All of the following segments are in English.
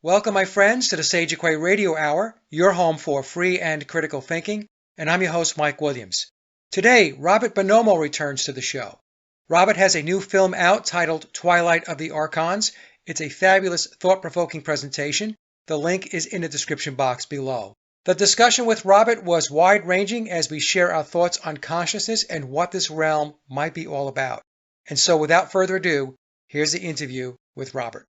Welcome, my friends, to the Sage Quay Radio Hour, your home for free and critical thinking, and I'm your host, Mike Williams. Today, Robert Bonomo returns to the show. Robert has a new film out titled Twilight of the Archons. It's a fabulous, thought-provoking presentation. The link is in the description box below. The discussion with Robert was wide-ranging as we share our thoughts on consciousness and what this realm might be all about. And so, without further ado, here's the interview with Robert.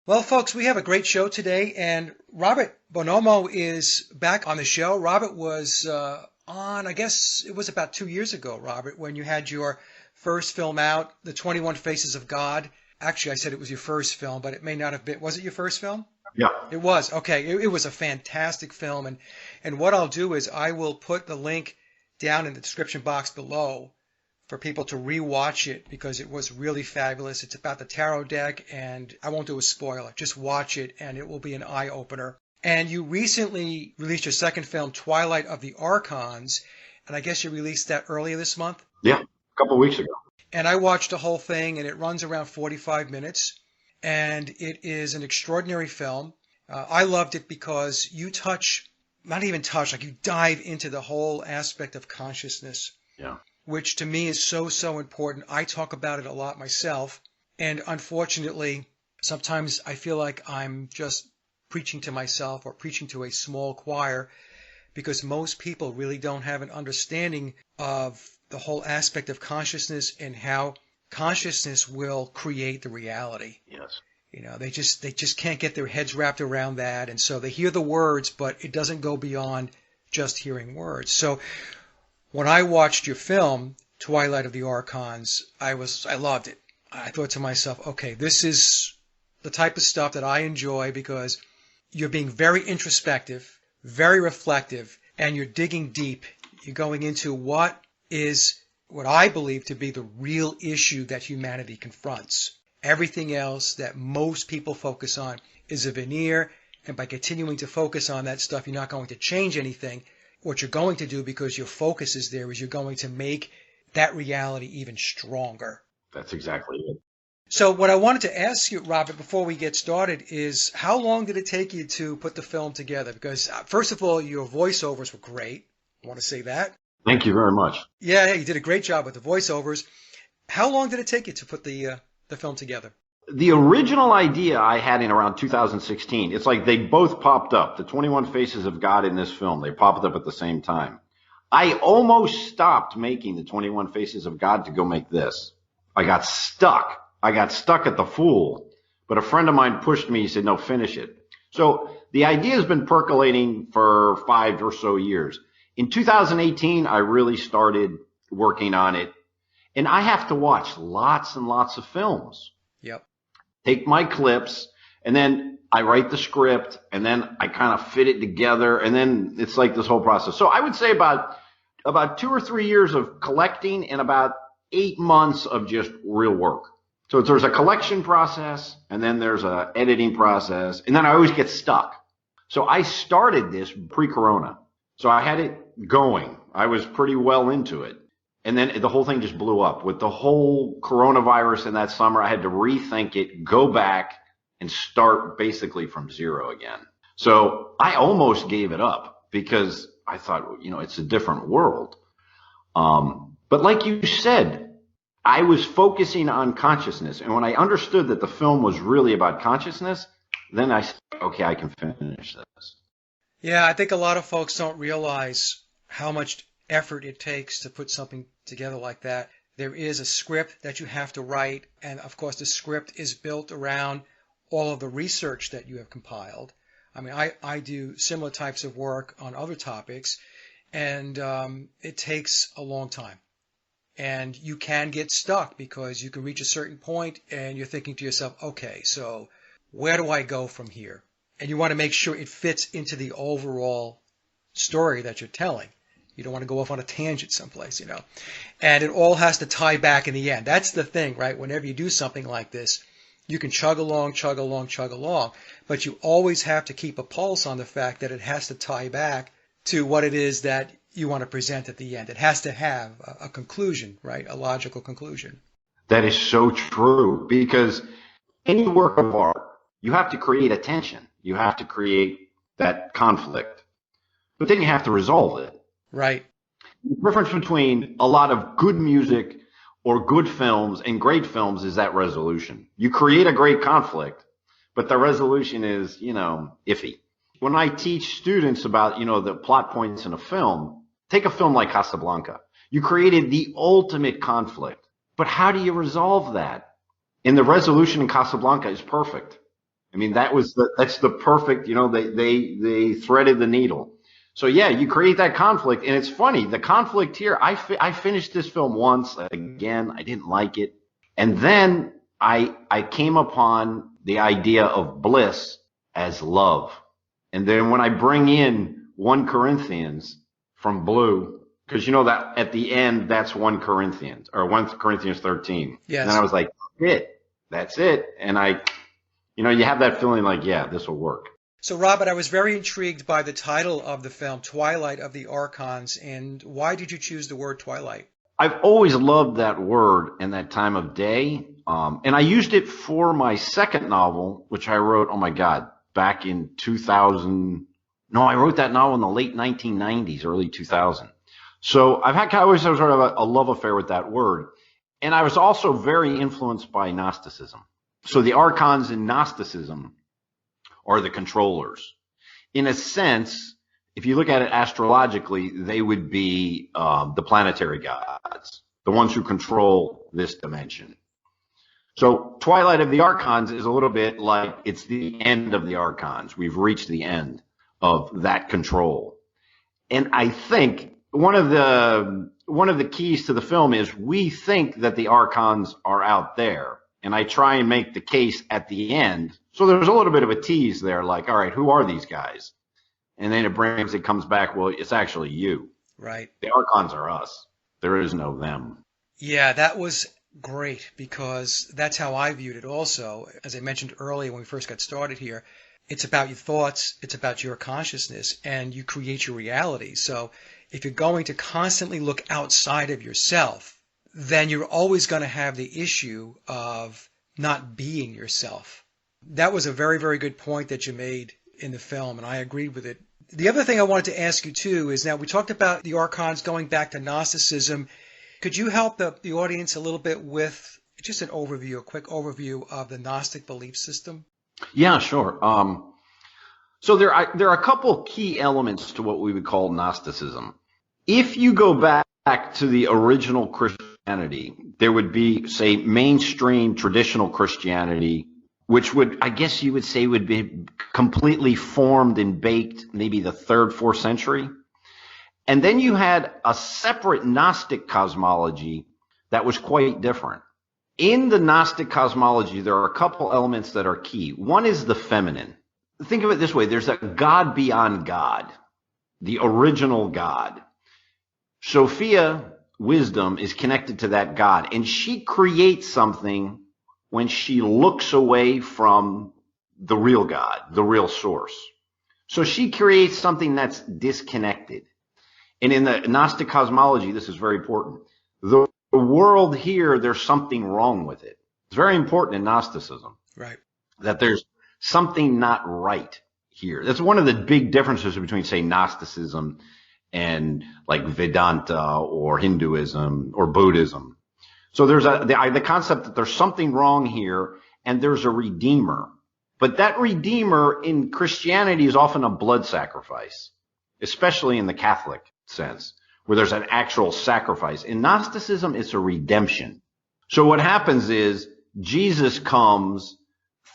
Well, folks, we have a great show today, and Robert Bonomo is back on the show. Robert was on, I guess it was about 2 years ago, Robert, when you had your first film out, The 21 Faces of God. Actually, I said it was your first film, but it may not have been. Was it your first film? Yeah. It was. Okay. It was a fantastic film. And what I'll do is I will put the link down in the description box below for people to rewatch it because it was really fabulous. It's about the tarot deck, and I won't do a spoiler. Just watch it, and it will be an eye-opener. And you recently released your second film, Twilight of the Archons, and I guess you released that earlier this month? Yeah, a couple of weeks ago. And I watched the whole thing, and it runs around 45 minutes, and it is an extraordinary film. I loved it because you you dive into the whole aspect of consciousness. Yeah. Which to me is so important. I talk about it a lot myself, and unfortunately, sometimes I feel like I'm just preaching to myself or preaching to a small choir because most people really don't have an understanding of the whole aspect of consciousness and how consciousness will create the reality. Yes. You know, they just can't get their heads wrapped around that, and so they hear the words, but it doesn't go beyond just hearing words. So when I watched your film, Twilight of the Archons, I loved it. I thought to myself, okay, this is the type of stuff that I enjoy because you're being very introspective, very reflective, and you're digging deep. You're going into what I believe to be the real issue that humanity confronts. Everything else that most people focus on is a veneer, and by continuing to focus on that stuff, you're not going to change anything. What you're going to do, because your focus is there, is you're going to make that reality even stronger. That's exactly it. So what I wanted to ask you, Robert, before we get started is how long did it take you to put the film together? Because first of all, your voiceovers were great. I want to say that. Thank you very much. Yeah, you did a great job with the voiceovers. How long did it take you to put the film together? The original idea I had in around 2016, it's like they both popped up. The 21 Faces of God in this film, they popped up at the same time. I almost stopped making the 21 Faces of God to go make this. I got stuck. I got stuck at the Fool. But a friend of mine pushed me. He said, no, finish it. So the idea has been percolating for 5 or so years. In 2018, I really started working on it. And I have to watch lots and lots of films. Yep. Take my clips, and then I write the script, and then I kind of fit it together, and then it's like this whole process. So I would say about 2 or 3 years of collecting and about 8 months of just real work. So there's a collection process, and then there's a editing process, and then I always get stuck. So I started this pre-corona. So I had it going. I was pretty well into it. And then the whole thing just blew up. With the whole coronavirus in that summer, I had to rethink it, go back, and start basically from zero again. So I almost gave it up because I thought, it's a different world. But like you said, I was focusing on consciousness. And when I understood that the film was really about consciousness, then I said, okay, I can finish this. Yeah, I think a lot of folks don't realize how much effort it takes to put something together like that. There is a script that you have to write, and of course the script is built around all of the research that you have compiled. I mean, I do similar types of work on other topics, and it takes a long time. And you can get stuck because you can reach a certain point and you're thinking to yourself, okay, so where do I go from here? And you want to make sure it fits into the overall story that you're telling. You don't want to go off on a tangent someplace, And it all has to tie back in the end. That's the thing, right? Whenever you do something like this, you can chug along, but you always have to keep a pulse on the fact that it has to tie back to what it is that you want to present at the end. It has to have a conclusion, right? A logical conclusion. That is so true, because any work of art, you have to create a tension. You have to create that conflict. But then you have to resolve it. Right. The difference between a lot of good music or good films and great films is that resolution. You create a great conflict, but the resolution is, iffy. When I teach students about, the plot points in a film, take a film like Casablanca. You created the ultimate conflict, but how do you resolve that? And the resolution in Casablanca is perfect. I mean, that's the perfect, they threaded the needle. So yeah, you create that conflict, and it's funny. The conflict here, I finished this film once. Again, I didn't like it, and then I came upon the idea of bliss as love, and then when I bring in 1 Corinthians from Blue, because that at the end that's 1 Corinthians or 1 Corinthians 13. Yes. And then I was like, that's it, and you have that feeling like, yeah, this will work. So, Robert, I was very intrigued by the title of the film, Twilight of the Archons, and why did you choose the word Twilight? I've always loved that word and that time of day, and I used it for my second novel, which I wrote, oh my God, back in 2000. No, I wrote that novel in the late 1990s, early 2000. So I always had sort of a love affair with that word, and I was also very influenced by Gnosticism. So the Archons in Gnosticism are the controllers. In a sense, if you look at it astrologically, they would be the planetary gods, the ones who control this dimension. So Twilight of the Archons is a little bit like it's the end of the Archons. We've reached the end of that control. And I think one of the keys to the film is we think that the Archons are out there. And I try and make the case at the end. So there's a little bit of a tease there, like, all right, who are these guys? And then it comes back, well, it's actually you. Right. The Archons are us. There is no them. Yeah, that was great because that's how I viewed it also. As I mentioned earlier when we first got started here, it's about your thoughts, it's about your consciousness, and you create your reality. So if you're going to constantly look outside of yourself, then you're always going to have the issue of not being yourself. That was a very, very good point that you made in the film, and I agreed with it. The other thing I wanted to ask you, too, is now we talked about the Archons going back to Gnosticism. Could you help the audience a little bit with just a quick overview of the Gnostic belief system? Yeah, sure. So there are a couple key elements to what we would call Gnosticism. If you go back to the original Christianity, there would be, say, mainstream traditional Christianity, which would, I guess you would say, would be completely formed and baked maybe the 3rd, 4th century. And then you had a separate Gnostic cosmology that was quite different. In the Gnostic cosmology, there are a couple elements that are key. One is the feminine. Think of it this way. There's a God beyond God, the original God. Sophia, wisdom, is connected to that God, and she creates something when she looks away from the real God, the real source. So she creates something that's disconnected. And in the Gnostic cosmology, this is very important. The world here, there's something wrong with it. It's very important in Gnosticism. Right. That there's something not right here. That's one of the big differences between, say, Gnosticism and like Vedanta or Hinduism or Buddhism. So there's the concept that there's something wrong here and there's a redeemer. But that redeemer in Christianity is often a blood sacrifice, especially in the Catholic sense, where there's an actual sacrifice. In Gnosticism, it's a redemption. So what happens is Jesus comes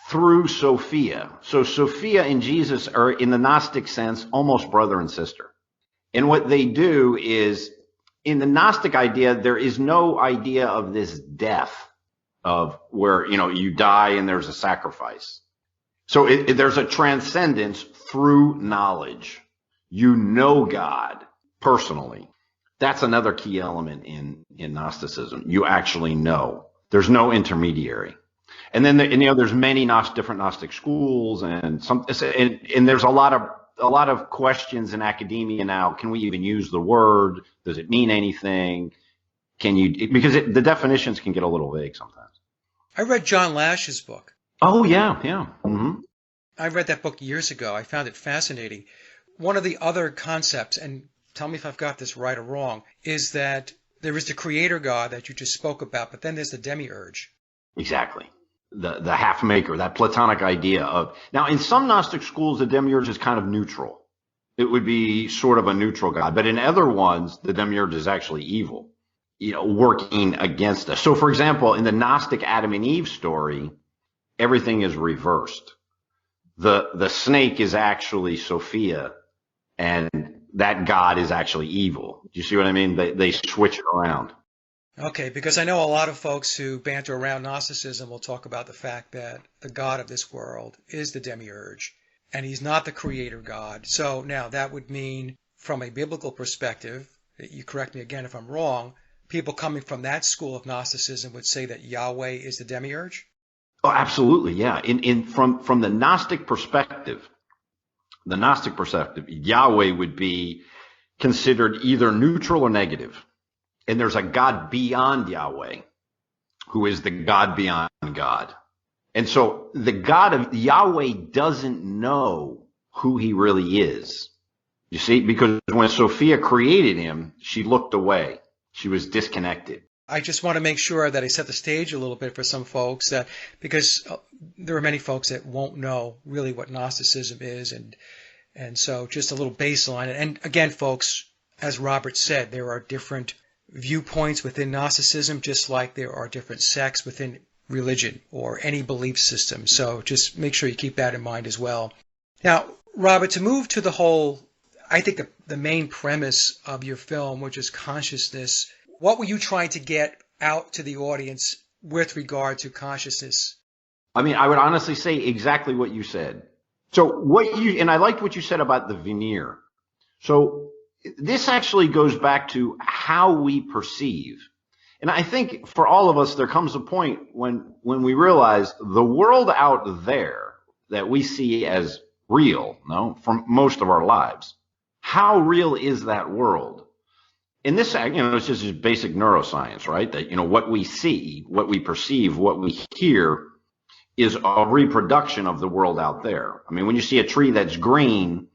through Sophia. So Sophia and Jesus are, in the Gnostic sense, almost brother and sister. And what they do is, in the Gnostic idea, there is no idea of this death of where, you die and there's a sacrifice. So there's a transcendence through knowledge. You know God personally. That's another key element in Gnosticism. You actually know. There's no intermediary. And then there's many different Gnostic schools, and there's a lot of questions in academia now. Can we even use the word? Does it mean anything? Because the definitions can get a little vague sometimes. I read John Lash's book. Oh yeah. Mm-hmm. I read that book years ago. I found it fascinating. One of the other concepts, and tell me if I've got this right or wrong, is that there is the creator God that you just spoke about, but then there's the demiurge. Exactly. The half maker, that Platonic idea of, now in some Gnostic schools, the demiurge is kind of neutral. It would be sort of a neutral God, but in other ones, the demiurge is actually evil, working against us. So for example, in the Gnostic Adam and Eve story, everything is reversed. The snake is actually Sophia, and that God is actually evil. Do you see what I mean? They switch it around. Okay, because I know a lot of folks who banter around Gnosticism will talk about the fact that the God of this world is the demiurge, and he's not the creator God. So now that would mean, from a biblical perspective, you correct me again if I'm wrong, people coming from that school of Gnosticism would say that Yahweh is the demiurge? Oh, absolutely, yeah. From the Gnostic perspective, Yahweh would be considered either neutral or negative. And there's a God beyond Yahweh, who is the God beyond God. And so the God of Yahweh doesn't know who he really is. You see, because when Sophia created him, she looked away. She was disconnected. I just want to make sure that I set the stage a little bit for some folks, that because there are many folks that won't know really what Gnosticism is, and so just a little baseline. And again, folks, as Robert said, there are different viewpoints within Gnosticism, just like there are different sects within religion or any belief system. So just make sure you keep that in mind as well. Now, Robert, to move to the whole, I think the main premise of your film, which is consciousness, what were you trying to get out to the audience with regard to consciousness? I mean, I would honestly say exactly what you said. And I liked what you said about the veneer. So this actually goes back to how we perceive. And I think for all of us, there comes a point when we realize the world out there that we see as real, no, from most of our lives, how real is that world? And this, it's just basic neuroscience, right? That, what we see, what we perceive, what we hear is a reproduction of the world out there. I mean, when you see a tree that's green,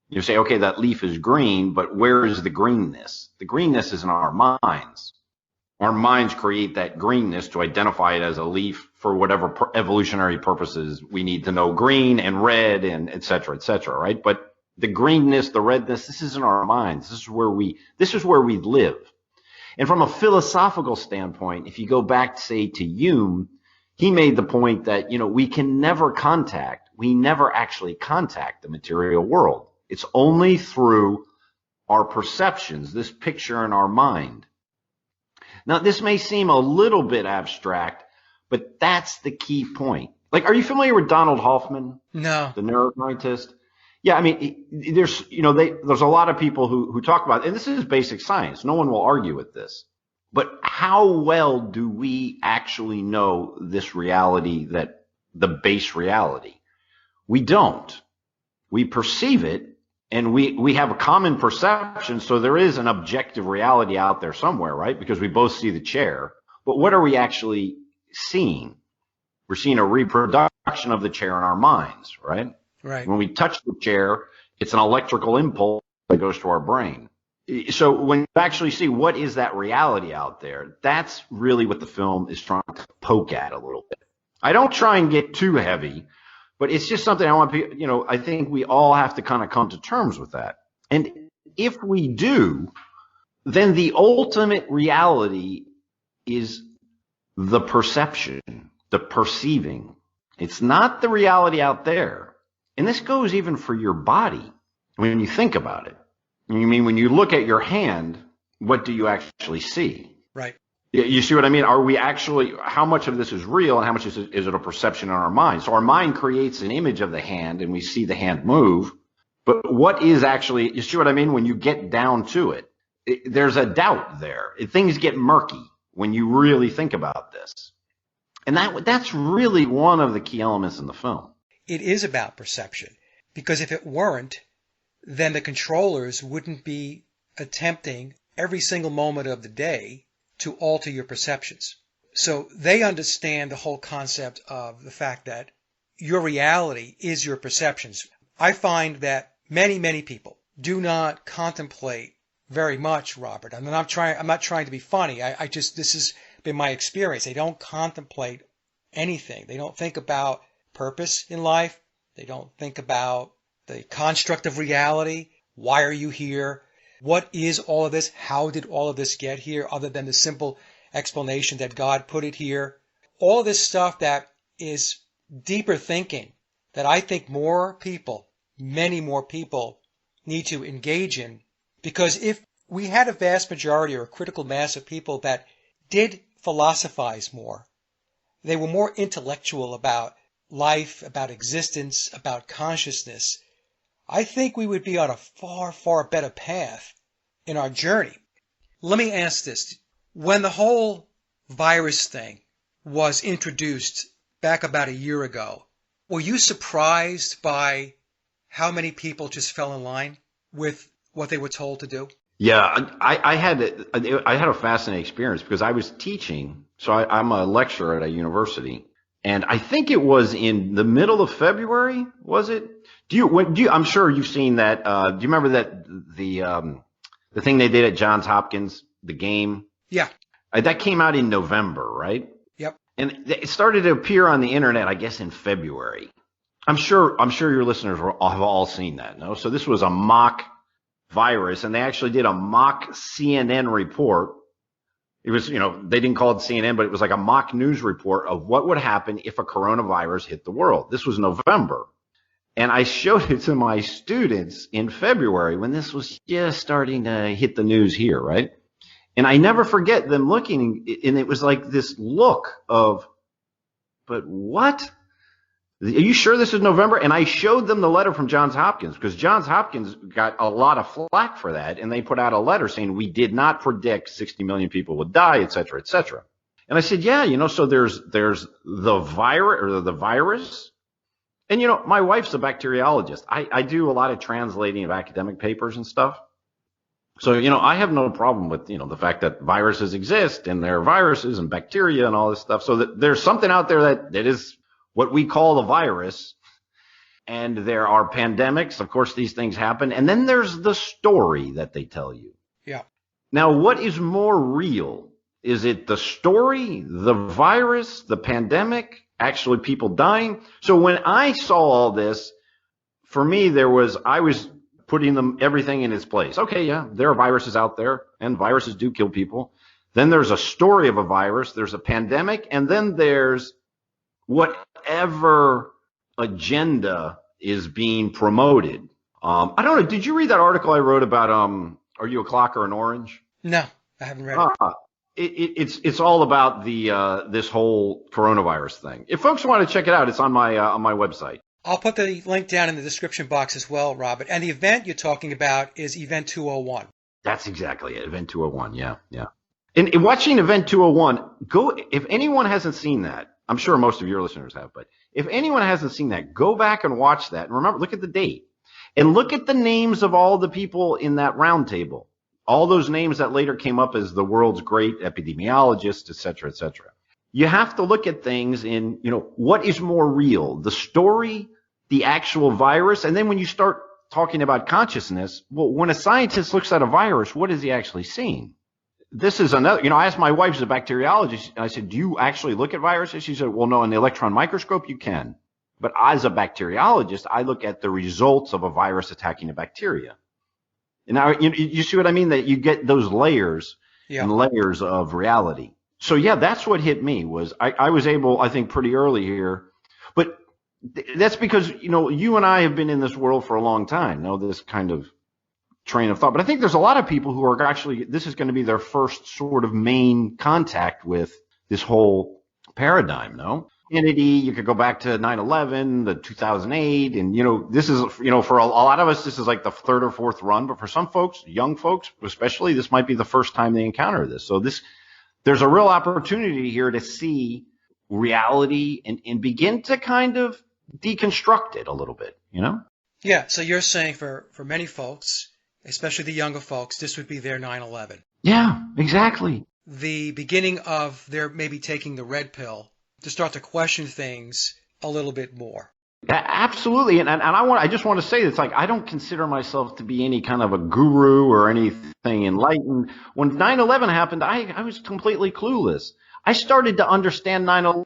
you say, okay, that leaf is green, but where is the greenness? The greenness is in our minds. Our minds create that greenness to identify it as a leaf for whatever evolutionary purposes we need to know, green and red and et cetera, right? But the greenness, the redness, this is in our minds. This is where we live. And from a philosophical standpoint, if you go back, say, to Hume, he made the point that, we never actually contact the material world. It's only through our perceptions, this picture in our mind. Now, this may seem a little bit abstract, but that's the key point. Like, are you familiar with Donald Hoffman? No. The neuroscientist? Yeah, I mean, there's a lot of people who talk about it, and this is basic science. No one will argue with this. But how well do we actually know this reality, that the base reality? We don't. We perceive it, and we have a common perception, so there is an objective reality out there somewhere, right? Because we both see the chair. But what are we actually seeing? We're seeing a reproduction of the chair in our minds, right? Right. When we touch the chair, it's an electrical impulse that goes to our brain. So when you actually see what is that reality out there, that's really what the film is trying to poke at a little bit. I don't try and get too heavy, but it's just something I want people, I think we all have to kind of come to terms with that. And if we do, then the ultimate reality is the perception, the perceiving. It's not the reality out there. And this goes even for your body when you think about it. When you look at your hand, what do you actually see? Right. You see what I mean? How much of this is real and how much is it a perception in our mind? So our mind creates an image of the hand and we see the hand move. But what is actually, you see what I mean? When you get down to it, there's a doubt there. Things get murky when you really think about this. And that's really one of the key elements in the film. It is about perception, because if it weren't, then the controllers wouldn't be attempting every single moment of the day to alter your perceptions. So they understand the whole concept of the fact that your reality is your perceptions. I find that many, many people do not contemplate very much, Robert. I'm not trying to be funny. This has been my experience. They don't contemplate anything. They don't think about purpose in life. They don't think about the construct of reality. Why are you here? What is all of this? How did all of this get here other than the simple explanation that God put it here? All of this stuff that is deeper thinking that I think more people, many more people, need to engage in. Because if we had a vast majority or a critical mass of people that did philosophize more, they were more intellectual about life, about existence, about consciousness, I think we would be on a far, far better path in our journey. Let me ask this. When the whole virus thing was introduced back about a year ago, were you surprised by how many people just fell in line with what they were told to do? Yeah, I had a fascinating experience because I was teaching. So I'm a lecturer at a university, and I think it was in the middle of February. Was it? I'm sure you've seen that. Do you remember that the thing they did at Johns Hopkins, the game? Yeah. That came out in November, right? Yep. And it started to appear on the internet, I guess, in February. I'm sure your listeners have all seen that. No, so this was a mock virus, and they actually did a mock CNN report. It was, they didn't call it CNN, but it was like a mock news report of what would happen if a coronavirus hit the world. This was November. And I showed it to my students in February when this was just starting to hit the news here, right? And I never forget them looking, and it was like this look of, but what? Are you sure this is November? And I showed them the letter from Johns Hopkins because Johns Hopkins got a lot of flack for that. And they put out a letter saying we did not predict 60 million people would die, et cetera, et cetera. And I said, yeah, so there's the virus. And, my wife's a bacteriologist. I do a lot of translating of academic papers and stuff. So, I have no problem with, the fact that viruses exist and there are viruses and bacteria and all this stuff. So that there's something out there that is what we call the virus. And there are pandemics. Of course, these things happen. And then there's the story that they tell you. Yeah. Now, what is more real? Is it the story, the virus, the pandemic, actually people dying? So when I saw all this, for me, I was putting everything in its place. Okay, yeah, there are viruses out there, and viruses do kill people. Then there's a story of a virus, there's a pandemic, and then there's whatever agenda is being promoted. I don't know, did you read that article I wrote about, are you a clock or an orange? No, I haven't read it. It's all about this whole coronavirus thing. If folks want to check it out, it's on my website. I'll put the link down in the description box as well, Robert. And the event you're talking about is Event 201. That's exactly it, Event 201. Yeah. And watching Event 201, if anyone hasn't seen that, I'm sure most of your listeners have, but if anyone hasn't seen that, go back and watch that. And remember, look at the date and look at the names of all the people in that round table. All those names that later came up as the world's great epidemiologists, et cetera, et cetera. You have to look at things in, what is more real, the story, the actual virus? And then when you start talking about consciousness, well, when a scientist looks at a virus, what is he actually seeing? This is another, I asked my wife, who's a bacteriologist, and I said, do you actually look at viruses? She said, well, no, in the electron microscope, you can. But as a bacteriologist, I look at the results of a virus attacking a bacteria. And now, you see what I mean? That you get those layers and layers of reality. So, yeah, that's what hit me was I was able, I think, pretty early here. But that's because, you and I have been in this world for a long time, this kind of train of thought. But I think there's a lot of people who are actually, this is going to be their first sort of main contact with this whole paradigm, no? Kennedy, you could go back to 9/11, the 2008, and this is, for a lot of us, this is like the third or fourth run, but for some folks, young folks especially, this might be the first time they encounter this. So there's a real opportunity here to see reality and begin to kind of deconstruct it a little bit, Yeah, so you're saying for many folks, especially the younger folks, this would be their 9/11. Yeah, exactly. The beginning of their maybe taking the red pill to start to question things a little bit more. Absolutely, and I just want to say it's like I don't consider myself to be any kind of a guru or anything enlightened. When 9/11 happened, I was completely clueless. I started to understand 9/11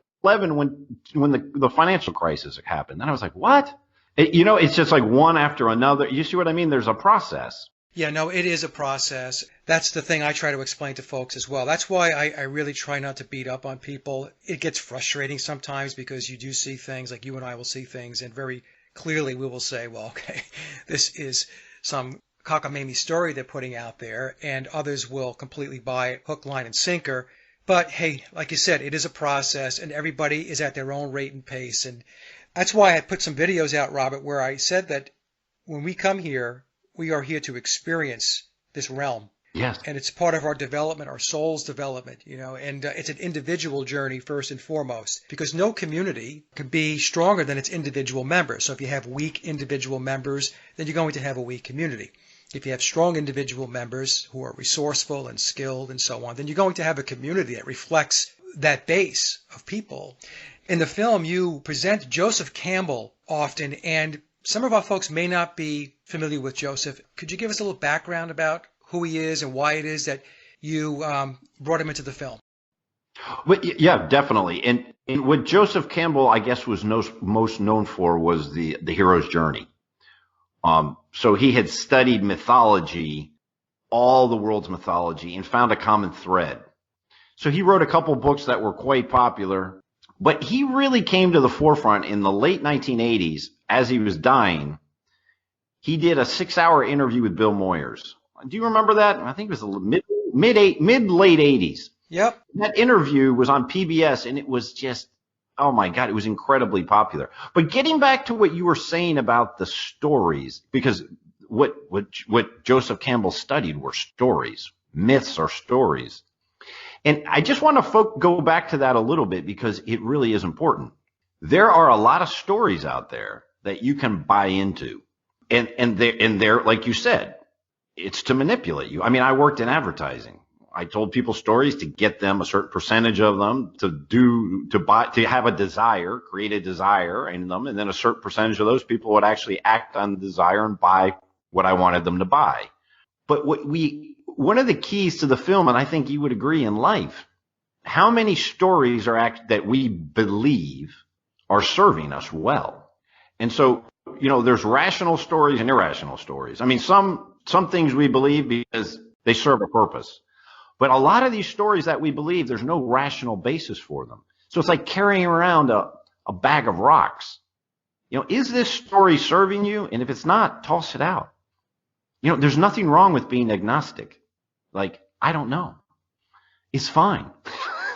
when the financial crisis happened. And I was like, what? It's just like one after another. You see what I mean? There's a process. Yeah, no, it is a process. That's the thing I try to explain to folks as well. That's why I really try not to beat up on people. It gets frustrating sometimes because you do see things, like you and I will see things, and very clearly we will say, well, okay, this is some cockamamie story they're putting out there, and others will completely buy it hook, line, and sinker. But hey, like you said, it is a process, and everybody is at their own rate and pace. And that's why I put some videos out, Robert, where I said that when we come here, we are here to experience this realm. Yes. And it's part of our development, our soul's development, and it's an individual journey first and foremost, because no community can be stronger than its individual members. So if you have weak individual members, then you're going to have a weak community. If you have strong individual members who are resourceful and skilled and so on, then you're going to have a community that reflects that base of people. In the film, you present Joseph Campbell often, and some of our folks may not be familiar with Joseph. Could you give us a little background about who he is and why it is that you brought him into the film? Well, yeah, definitely. And what Joseph Campbell, I guess, was most known for was the hero's journey. So he had studied mythology, all the world's mythology, and found a common thread. So he wrote a couple books that were quite popular, but he really came to the forefront in the late 1980s as he was dying. He did a 6-hour interview with Bill Moyers. Do you remember that? I think it was the mid-late 80s. Yep. That interview was on PBS, and it was just, oh my God, it was incredibly popular. But getting back to what you were saying about the stories, because what Joseph Campbell studied were stories. Myths are stories. And I just want to go back to that a little bit because it really is important. There are a lot of stories out there that you can buy into. And they're, like you said, it's to manipulate you. I mean, I worked in advertising. I told people stories to get them a certain percentage of them to have a desire, create a desire in them. And then a certain percentage of those people would actually act on the desire and buy what I wanted them to buy. But one of the keys to the film, and I think you would agree in life, how many stories that we believe are serving us well. And so, there's rational stories and irrational stories. I mean, some things we believe because they serve a purpose. But a lot of these stories that we believe, there's no rational basis for them. So it's like carrying around a bag of rocks. Is this story serving you? And if it's not, toss it out. There's nothing wrong with being agnostic. Like, I don't know. It's fine.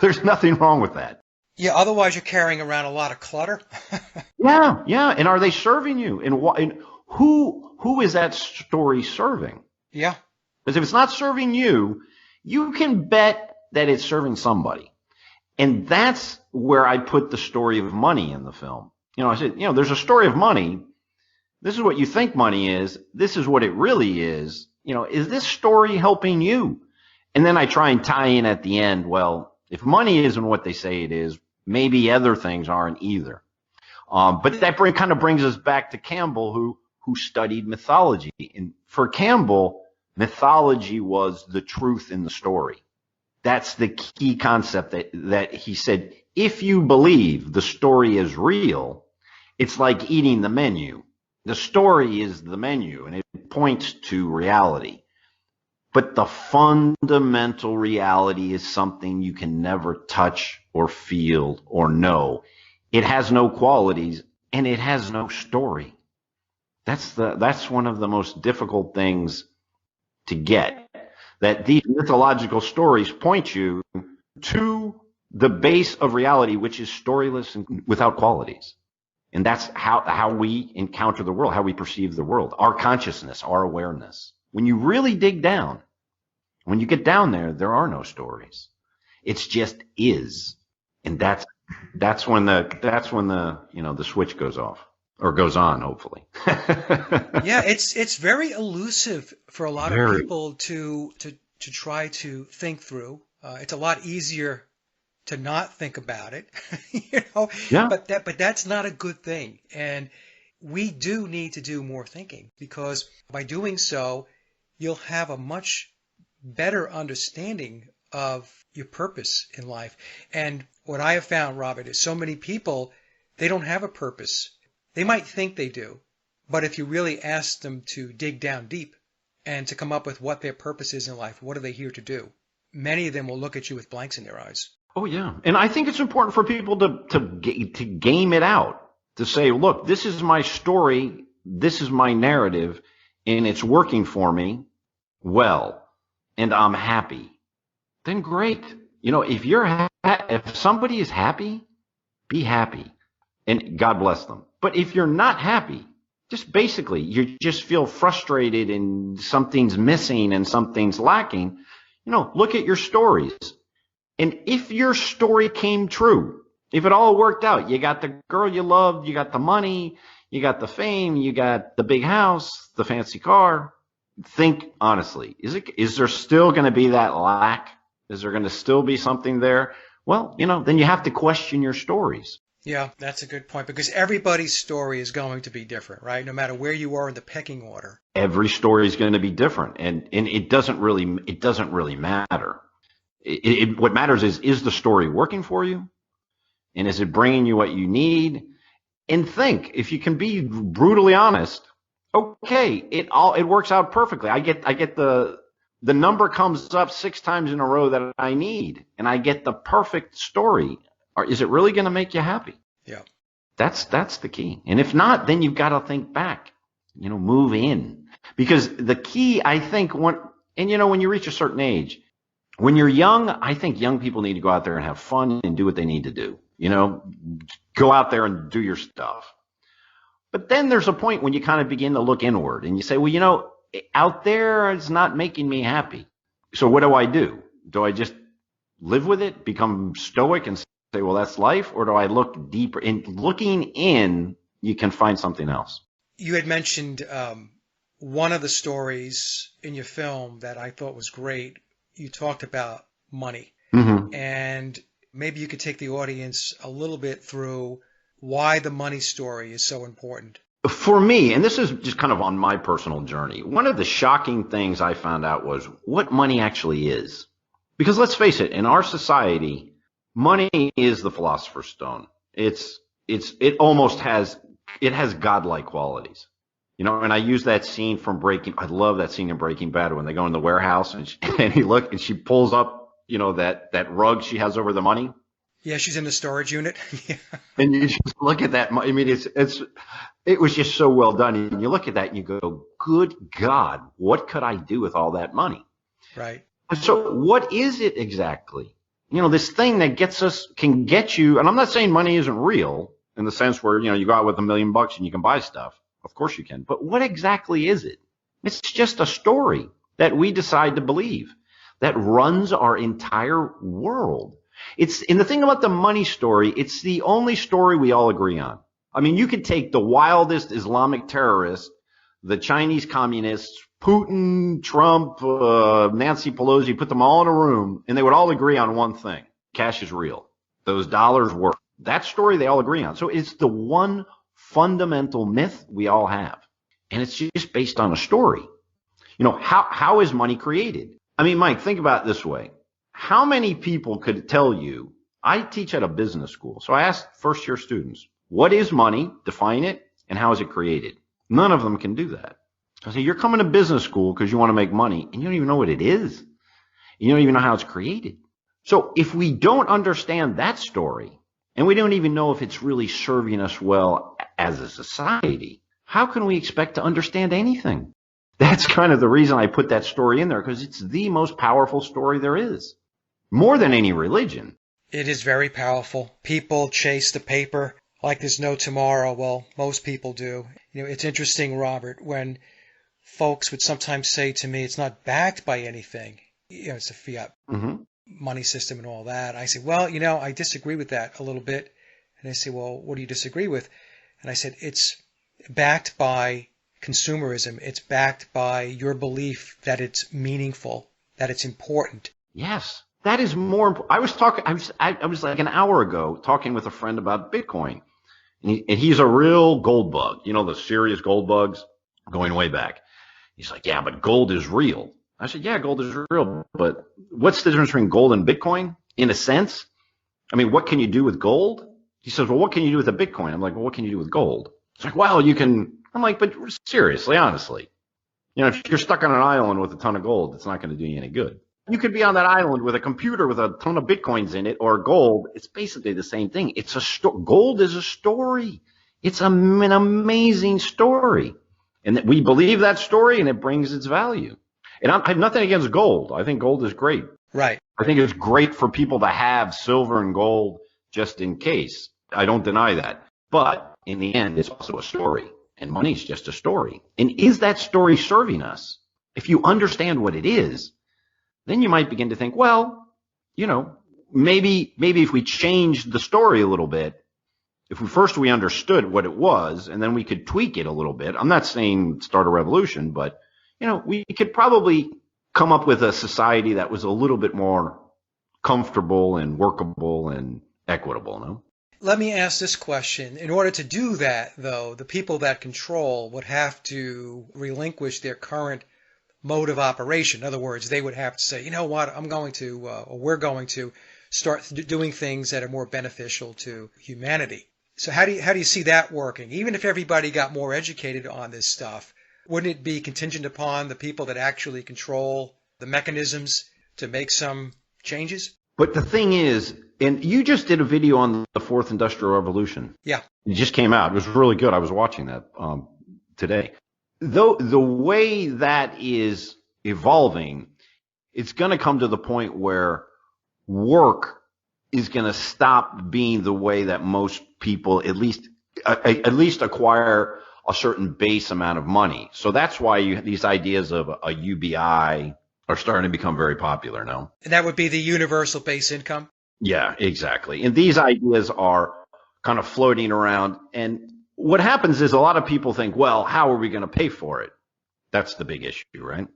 There's nothing wrong with that. Yeah, otherwise you're carrying around a lot of clutter. Yeah. And are they serving you? And who is that story serving? Yeah. Because if it's not serving you, you can bet that it's serving somebody. And that's where I put the story of money in the film. I said, there's a story of money. This is what you think money is. This is what it really is. Is this story helping you? And then I try and tie in at the end, well, if money isn't what they say it is, maybe other things aren't either. But that kind of brings us back to Campbell, who studied mythology. And for Campbell, mythology was the truth in the story. That's the key concept that he said, if you believe the story is real, it's like eating the menu. The story is the menu, and it points to reality. But the fundamental reality is something you can never touch or feel or know. It has no qualities, and it has no story. That's one of the most difficult things to get. That these mythological stories point you to the base of reality, which is storyless and without qualities. And that's how we encounter the world, how we perceive the world, our consciousness, our awareness. When you really dig down, when you get down there are no stories. It's just is. And that's when the switch goes off or goes on, hopefully. Yeah, it's very elusive for a lot of people to try to think through. It's a lot easier to not think about it, you know, Yeah. but that's not a good thing. And we do need to do more thinking, because by doing so, you'll have a much better understanding of your purpose in life. And what I have found, Robert, is so many people, they don't have a purpose. They might think they do, but if you really ask them to dig down deep and to come up with what their purpose is in life, what are they here to do, many of them will look at you with blanks in their eyes. Oh yeah, and I think it's important for people to game it out, to say, look, this is my story, this is my narrative, and it's working for me well, and I'm happy. Then great. You know, if somebody is happy, be happy, and God bless them. But if you're not happy, just basically you just feel frustrated and something's missing and something's lacking, look at your stories. And if your story came true, if it all worked out, you got the girl you loved, you got the money, you got the fame, you got the big house, the fancy car, think honestly, is there still going to be that lack? Is there going to still be something there? Well, then you have to question your stories. Yeah, that's a good point, because everybody's story is going to be different, right? No matter where you are in the pecking order. Every story is going to be different, and it doesn't really matter. What matters is the story working for you, and is it bringing you what you need? And think, if you can be brutally honest, okay, it works out perfectly. I get the number comes up 6 times in a row that I need, and I get the perfect story. Or is it really going to make you happy? Yeah. That's the key. And if not, then you've got to think back, move in. Because the key, I think, when you reach a certain age, when you're young, I think young people need to go out there and have fun and do what they need to do. Go out there and do your stuff. But then there's a point when you kind of begin to look inward and you say, well, out there it's not making me happy. So what do? Do I just live with it, become stoic and say, well, that's life? Or do I look deeper? In looking in, you can find something else. You had mentioned one of the stories in your film that I thought was great. You talked about money. Mm-hmm. And maybe you could take the audience a little bit through why the money story is so important. For me, and this is just kind of on my personal journey, one of the shocking things I found out was what money actually is. Because let's face it, in our society, money is the philosopher's stone. It has godlike qualities. And I use that scene from I love that scene in Breaking Bad when they go in the warehouse and she pulls up, that rug she has over the money. Yeah, she's in the storage unit. Yeah. And you just look at that. I mean, it was just so well done. And you look at that and you go, good God, what could I do with all that money? Right. So what is it exactly? This thing that can get you, and I'm not saying money isn't real in the sense where, you go out with $1 million and you can buy stuff. Of course you can. But what exactly is it? It's just a story that we decide to believe that runs our entire world. And the thing about the money story, it's the only story we all agree on. I mean, you could take the wildest Islamic terrorists, the Chinese communists, Putin, Trump, Nancy Pelosi, put them all in a room, and they would all agree on one thing. Cash is real. Those dollars work. That story they all agree on. So it's the one fundamental myth we all have. And it's just based on a story. How is money created? I mean, Mike, think about it this way. How many people could tell you, I teach at a business school, so I asked first-year students, what is money, define it, and how is it created? None of them can do that. I say, you're coming to business school because you want to make money, and you don't even know what it is. You don't even know how it's created. So if we don't understand that story, and we don't even know if it's really serving us well as a society, how can we expect to understand anything? That's kind of the reason I put that story in there, because it's the most powerful story there is. More than any religion. It is very powerful. People chase the paper like there's no tomorrow. Well, most people do. It's interesting, Robert, when folks would sometimes say to me, it's not backed by anything. It's a fiat money system and all that. I say, well, I disagree with that a little bit. And they say, well, what do you disagree with? And I said, it's backed by consumerism. It's backed by your belief that it's meaningful, that it's important. Yes. that is more. I was like an hour ago talking with a friend about Bitcoin, and he's a real gold bug. You know, the serious gold bugs going way back. He's like, yeah, but gold is real. I said, yeah, gold is real, but what's the difference between gold and Bitcoin? In a sense, I mean, what can you do with gold? He says, well, what can you do with a Bitcoin? I'm like, well, what can you do with gold? It's like, well, you can. I'm like, but seriously, honestly, you know, if you're stuck on an island with a ton of gold, it's not going to do you any good. You could be on that island with a computer with a ton of Bitcoins in it or gold. It's basically the same thing. It's gold is a story. It's an amazing story. And we believe that story and it brings its value. And I have nothing against gold. I think gold is great. Right. I think it's great for people to have silver and gold just in case. I don't deny that. But in the end, it's also a story. And money's just a story. And is that story serving us? If you understand what it is, then you might begin to think, well, you know, maybe if we changed the story a little bit, if we understood what it was, and then we could tweak it a little bit. I'm not saying start a revolution, but, you know, we could probably come up with a society that was a little bit more comfortable and workable and equitable, no? Let me ask this question. In order to do that, though, the people that control would have to relinquish their current mode of operation. In other words, they would have to say, you know what, I'm going to, or we're going to start doing things that are more beneficial to humanity. So how do you see that working? Even if everybody got more educated on this stuff, wouldn't it be contingent upon the people that actually control the mechanisms to make some changes? But the thing is, and you just did a video on the fourth industrial revolution. Yeah. It just came out. It was really good. I was watching that today. Though the way that is evolving, it's going to come to the point where work is going to stop being the way that most people at least acquire a certain base amount of money. So that's why these ideas of a UBI are starting to become very popular now. And that would be the universal base income? Yeah, exactly. And these ideas are kind of floating around. And what happens is a lot of people think, well, how are we going to pay for it? That's the big issue, right?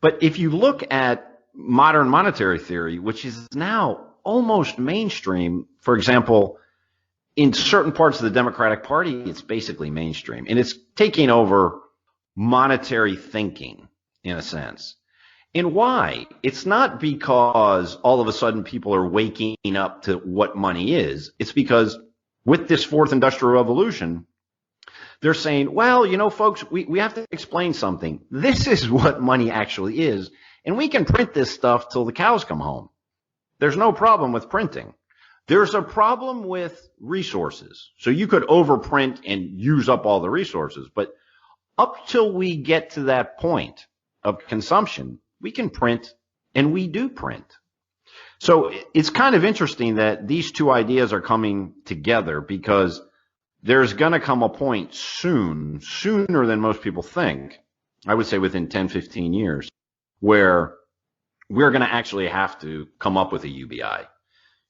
But if you look at modern monetary theory, which is now almost mainstream, for example, in certain parts of the Democratic Party, it's basically mainstream. And it's taking over monetary thinking, in a sense. And why? It's not because all of a sudden people are waking up to what money is. It's because with this fourth industrial revolution, they're saying, well, you know, folks, we have to explain something. This is what money actually is. And we can print this stuff till the cows come home. There's no problem with printing. There's a problem with resources. So you could overprint and use up all the resources. But up till we get to that point of consumption, we can print, and we do print. So it's kind of interesting that these two ideas are coming together because there's going to come a point soon, sooner than most people think, I would say within 10, 15 years, where we're going to actually have to come up with a UBI.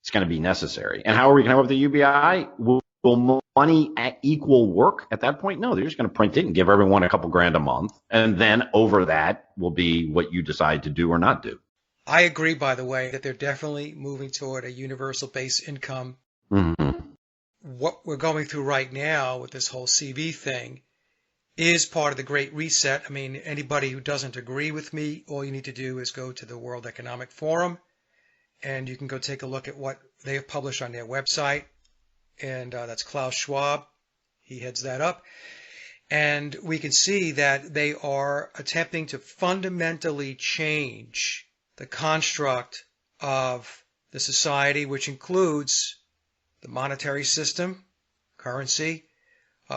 It's going to be necessary. And how are we going to come up with a UBI? Will money equal work at that point? No, they're just going to print it and give everyone a couple grand a month. And then over that will be what you decide to do or not do. I agree, by the way, that they're definitely moving toward a universal base income. Mm-hmm. What we're going through right now with this whole CV thing is part of the Great Reset. I mean, anybody who doesn't agree with me, all you need to do is go to the World Economic Forum, and you can go take a look at what they have published on their website. And that's Klaus Schwab. He heads that up. And we can see that they are attempting to fundamentally change the construct of the society, which includes the monetary system, currency,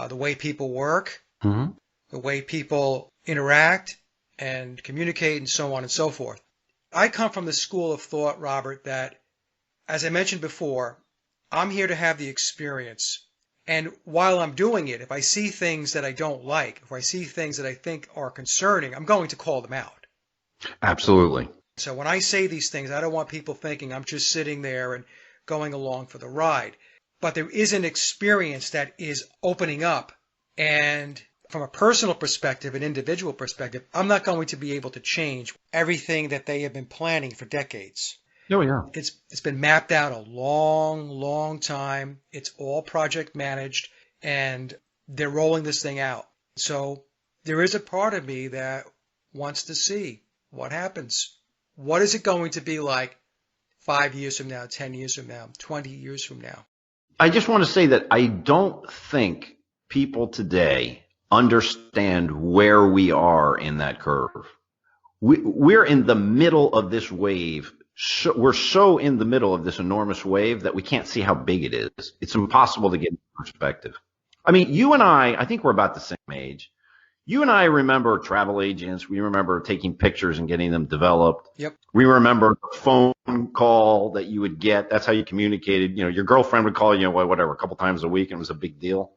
the way people work, Mm-hmm. the way people interact and communicate, and so on and so forth. I come from the school of thought, Robert, that, as I mentioned before, I'm here to have the experience. And while I'm doing it, if I see things that I don't like, if I see things that I think are concerning, I'm going to call them out. Absolutely. So when I say these things, I don't want people thinking I'm just sitting there and going along for the ride. But there is an experience that is opening up. And from a personal perspective, an individual perspective, I'm not going to be able to change everything that they have been planning for decades. Oh, yeah. It's been mapped out a long, long time. It's all project managed, and they're rolling this thing out. So there is a part of me that wants to see what happens. What is it going to be like 5 years from now, 10 years from now, 20 years from now? I just want to say that I don't think people today understand where we are in that curve. We're in the middle of this wave. So we're so in the middle of this enormous wave that we can't see how big it is. It's impossible to get perspective. I mean, you and I think we're about the same age. You and I remember travel agents. We remember taking pictures and getting them developed. Yep. We remember the phone call that you would get. That's how you communicated. You know, your girlfriend would call you, whatever, a couple times a week, and it was a big deal.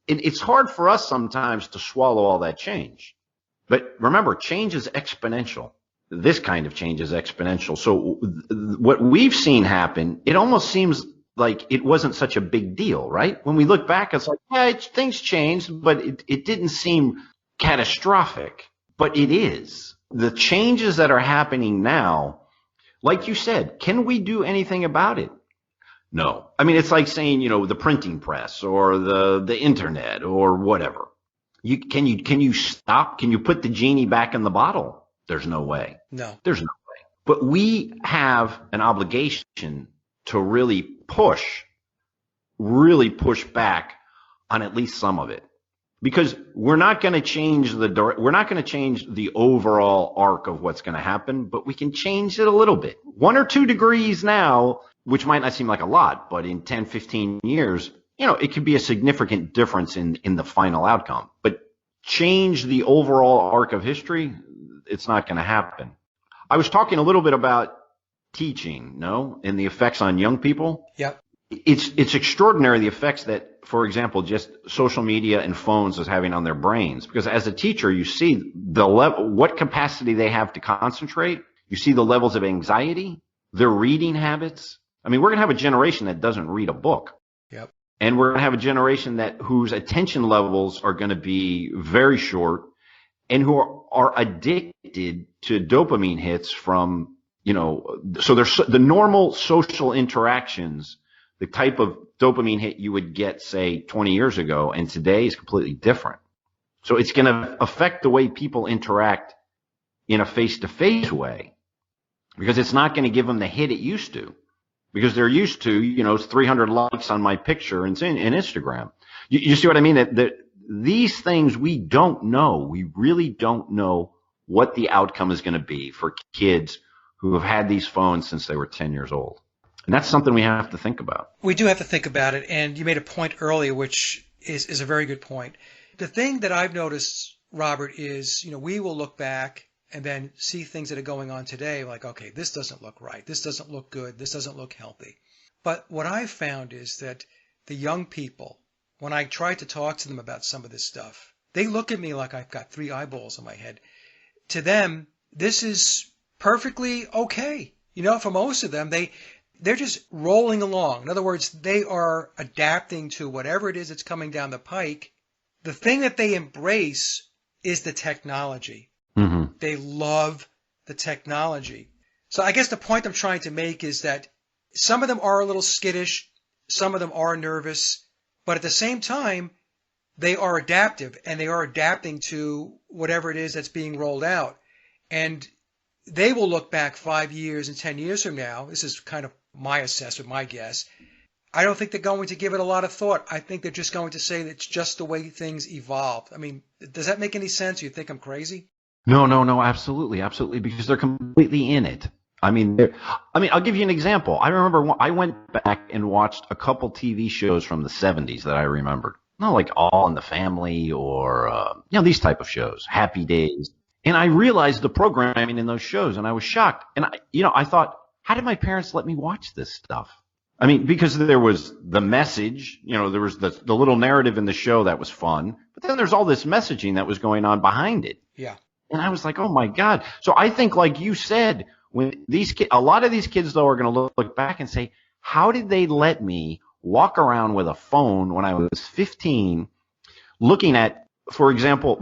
It's hard for us sometimes to swallow all that change. But remember, change is exponential. This kind of change is exponential. So what we've seen happen, it almost seems like it wasn't such a big deal, right? When we look back, it's like, yeah, things changed, but it didn't seem catastrophic. But it is. The changes that are happening now, like you said, can we do anything about it? No. I mean, it's like saying, the printing press or the internet or whatever. Can you stop? Can you put the genie back in the bottle? There's no way. No. There's no way. But we have an obligation to really push back on at least some of it, because we're not going to change the overall arc of what's going to happen, but we can change it a little bit. 1 or 2 degrees now, which might not seem like a lot, but in 10, 15 years, it could be a significant difference in the final outcome. But change the overall arc of history, it's not going to happen. I was talking a little bit about teaching, and the effects on young people. Yep. It's extraordinary the effects that, for example, just social media and phones is having on their brains. Because as a teacher, you see what capacity they have to concentrate. You see the levels of anxiety, their reading habits. I mean, we're going to have a generation that doesn't read a book. Yep. And we're going to have a generation whose attention levels are going to be very short, and who are addicted to dopamine hits from, so there's the normal social interactions, the type of dopamine hit you would get, say, 20 years ago, and today is completely different. So it's going to affect the way people interact in a face-to-face way, because it's not going to give them the hit it used to, because they're used to, 300 likes on my picture in Instagram. You see what I mean? That these things we don't know. We really don't know what the outcome is going to be for kids who have had these phones since they were 10 years old. And that's something we have to think about. We do have to think about it. And you made a point earlier, which is a very good point. The thing that I've noticed, Robert, is, we will look back and then see things that are going on today, like, okay, this doesn't look right. This doesn't look good. This doesn't look healthy. But what I've found is that the young people, when I try to talk to them about some of this stuff, they look at me like I've got 3 eyeballs on my head. To them, this is perfectly okay. For most of them, they're just rolling along. In other words, they are adapting to whatever it is that's coming down the pike. The thing that they embrace is the technology. Mm-hmm. They love the technology. So I guess the point I'm trying to make is that some of them are a little skittish, some of them are nervous, but at the same time, they are adaptive, and they are adapting to whatever it is that's being rolled out. And they will look back 5 years and 10 years from now. This is kind of my assessment, my guess. I don't think they're going to give it a lot of thought. I think they're just going to say that it's just the way things evolved. I mean, does that make any sense? You think I'm crazy? No, absolutely, absolutely, because they're completely in it. I mean, I'll give you an example. I remember I went back and watched a couple TV shows from the 70s that I remembered. Like All in the Family or, these type of shows, Happy Days. And I realized the programming in those shows, and I was shocked. And, I thought, how did my parents let me watch this stuff? I mean, because there was the message, there was the little narrative in the show that was fun, but then there's all this messaging that was going on behind it. Yeah. And I was like, oh my God. So I think, like you said, when a lot of these kids, though, are going to look back and say, how did they let me walk around with a phone when I was 15, looking at, for example,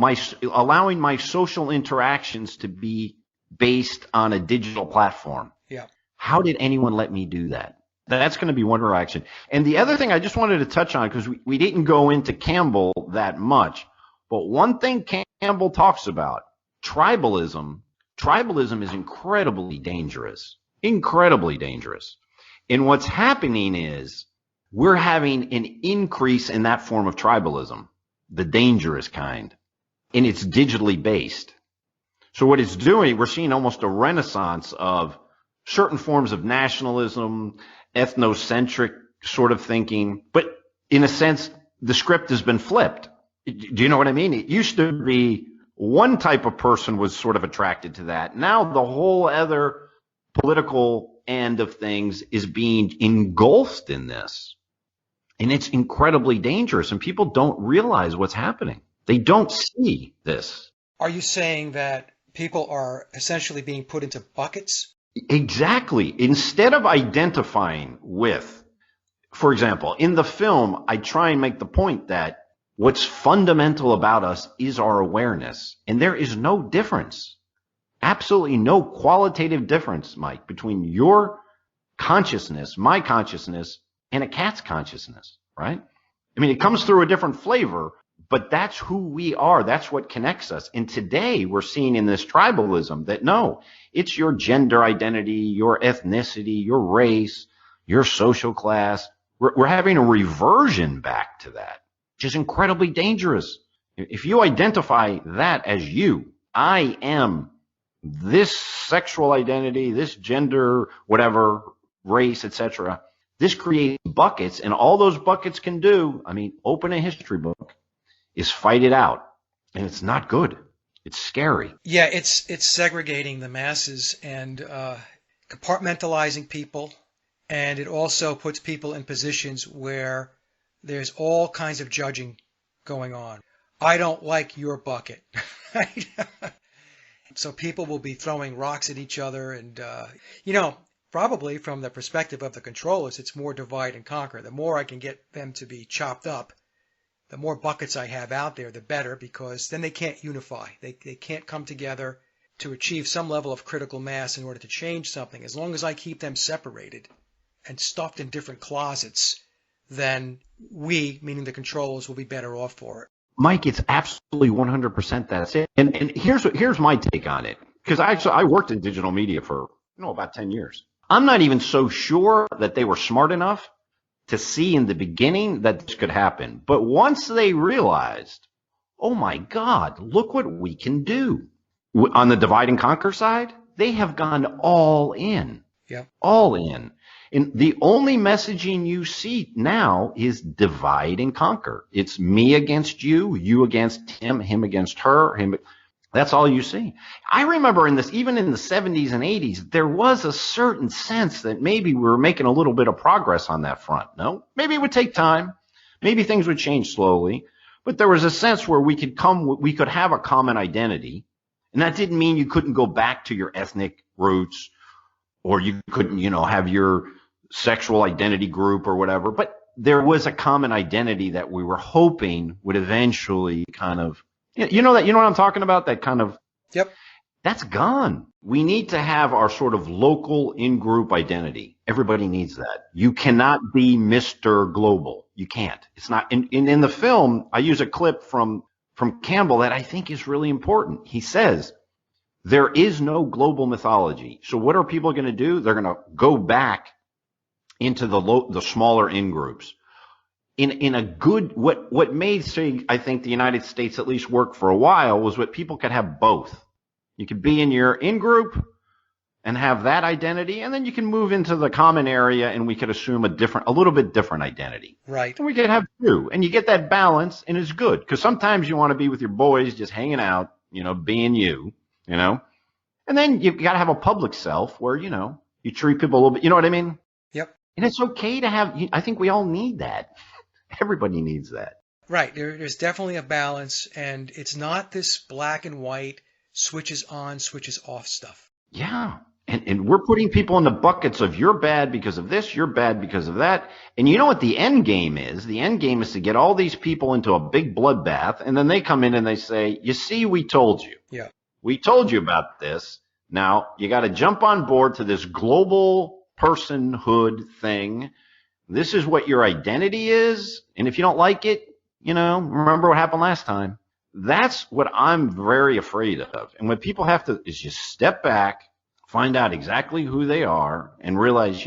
allowing my social interactions to be based on a digital platform? Yeah. How did anyone let me do that? That's going to be one reaction. And the other thing I just wanted to touch on, because we didn't go into Campbell that much, but one thing Campbell talks about, tribalism. Tribalism is incredibly dangerous. Incredibly dangerous. And what's happening is we're having an increase in that form of tribalism, the dangerous kind, and it's digitally based. So what it's doing, we're seeing almost a renaissance of certain forms of nationalism, ethnocentric sort of thinking, but in a sense, the script has been flipped. Do you know what I mean? It used to be one type of person was sort of attracted to that. Now the whole other political end of things is being engulfed in this. And it's incredibly dangerous, and people don't realize what's happening. They don't see this. Are you saying that people are essentially being put into buckets? Exactly. Instead of identifying with, for example, in the film, I try and make the point that what's fundamental about us is our awareness. And there is no difference, absolutely no qualitative difference, Mike, between your consciousness, my consciousness, and a cat's consciousness, right? I mean, it comes through a different flavor, but that's who we are. That's what connects us. And today we're seeing in this tribalism that no, it's your gender identity, your ethnicity, your race, your social class. We're having a reversion back to that, which is incredibly dangerous. If you identify that as you, I am this sexual identity, this gender, whatever, race, etc., this creates buckets, and all those buckets can do, I mean, open a history book, is fight it out. And it's not good. It's scary. Yeah, it's segregating the masses and compartmentalizing people. And it also puts people in positions where there's all kinds of judging going on. I don't like your bucket. Right? So people will be throwing rocks at each other. And, probably from the perspective of the controllers, it's more divide and conquer. The more I can get them to be chopped up, the more buckets I have out there, the better, because then they can't unify. They can't come together to achieve some level of critical mass in order to change something. As long as I keep them separated and stuffed in different closets, then we, meaning the controllers, will be better off for it. Mike, it's absolutely 100% that's it. And here's my take on it, because I worked in digital media for about 10 years. I'm not even so sure that they were smart enough to see in the beginning that this could happen. But once they realized, oh my God, look what we can do. On the divide and conquer side, they have gone all in. Yeah. All in. And the only messaging you see now is divide and conquer. It's me against you, you against him against her, him. That's all you see. I remember even in the 70s and 80s, there was a certain sense that maybe we were making a little bit of progress on that front. No, maybe it would take time. Maybe things would change slowly. But there was a sense where we could have a common identity. And that didn't mean you couldn't go back to your ethnic roots, or you couldn't, have your sexual identity group or whatever. But there was a common identity that we were hoping would eventually kind of, you know what I'm talking about? That kind of, yep. That's gone. We need to have our sort of local in-group identity. Everybody needs that. You cannot be Mr. Global. You can't. It's not. In the film, I use a clip from Campbell that I think is really important. He says, there is no global mythology. So what are people going to do? They're going to go back into the smaller in-groups. In a good, what made, say, I think the United States at least work for a while was what people could have both. You could be in your in-group and have that identity, and then you can move into the common area and we could assume a little bit different identity. Right. And we could have two, and you get that balance, and it's good, because sometimes you want to be with your boys just hanging out, being you, and then you've got to have a public self where, you treat people a little bit, you know what I mean? Yep. And it's okay to have, I think we all need that. Everybody needs that. Right. There's definitely a balance, and it's not this black and white switches on, switches off stuff. Yeah. And we're putting people in the buckets of you're bad because of this, you're bad because of that. And you know what the end game is? The end game is to get all these people into a big bloodbath, and then they come in and they say, you see, we told you. Yeah. We told you about this. Now you got to jump on board to this global personhood thing. This is what your identity is. And if you don't like it, remember what happened last time. That's what I'm very afraid of. And what people have to is just step back, find out exactly who they are, and realize,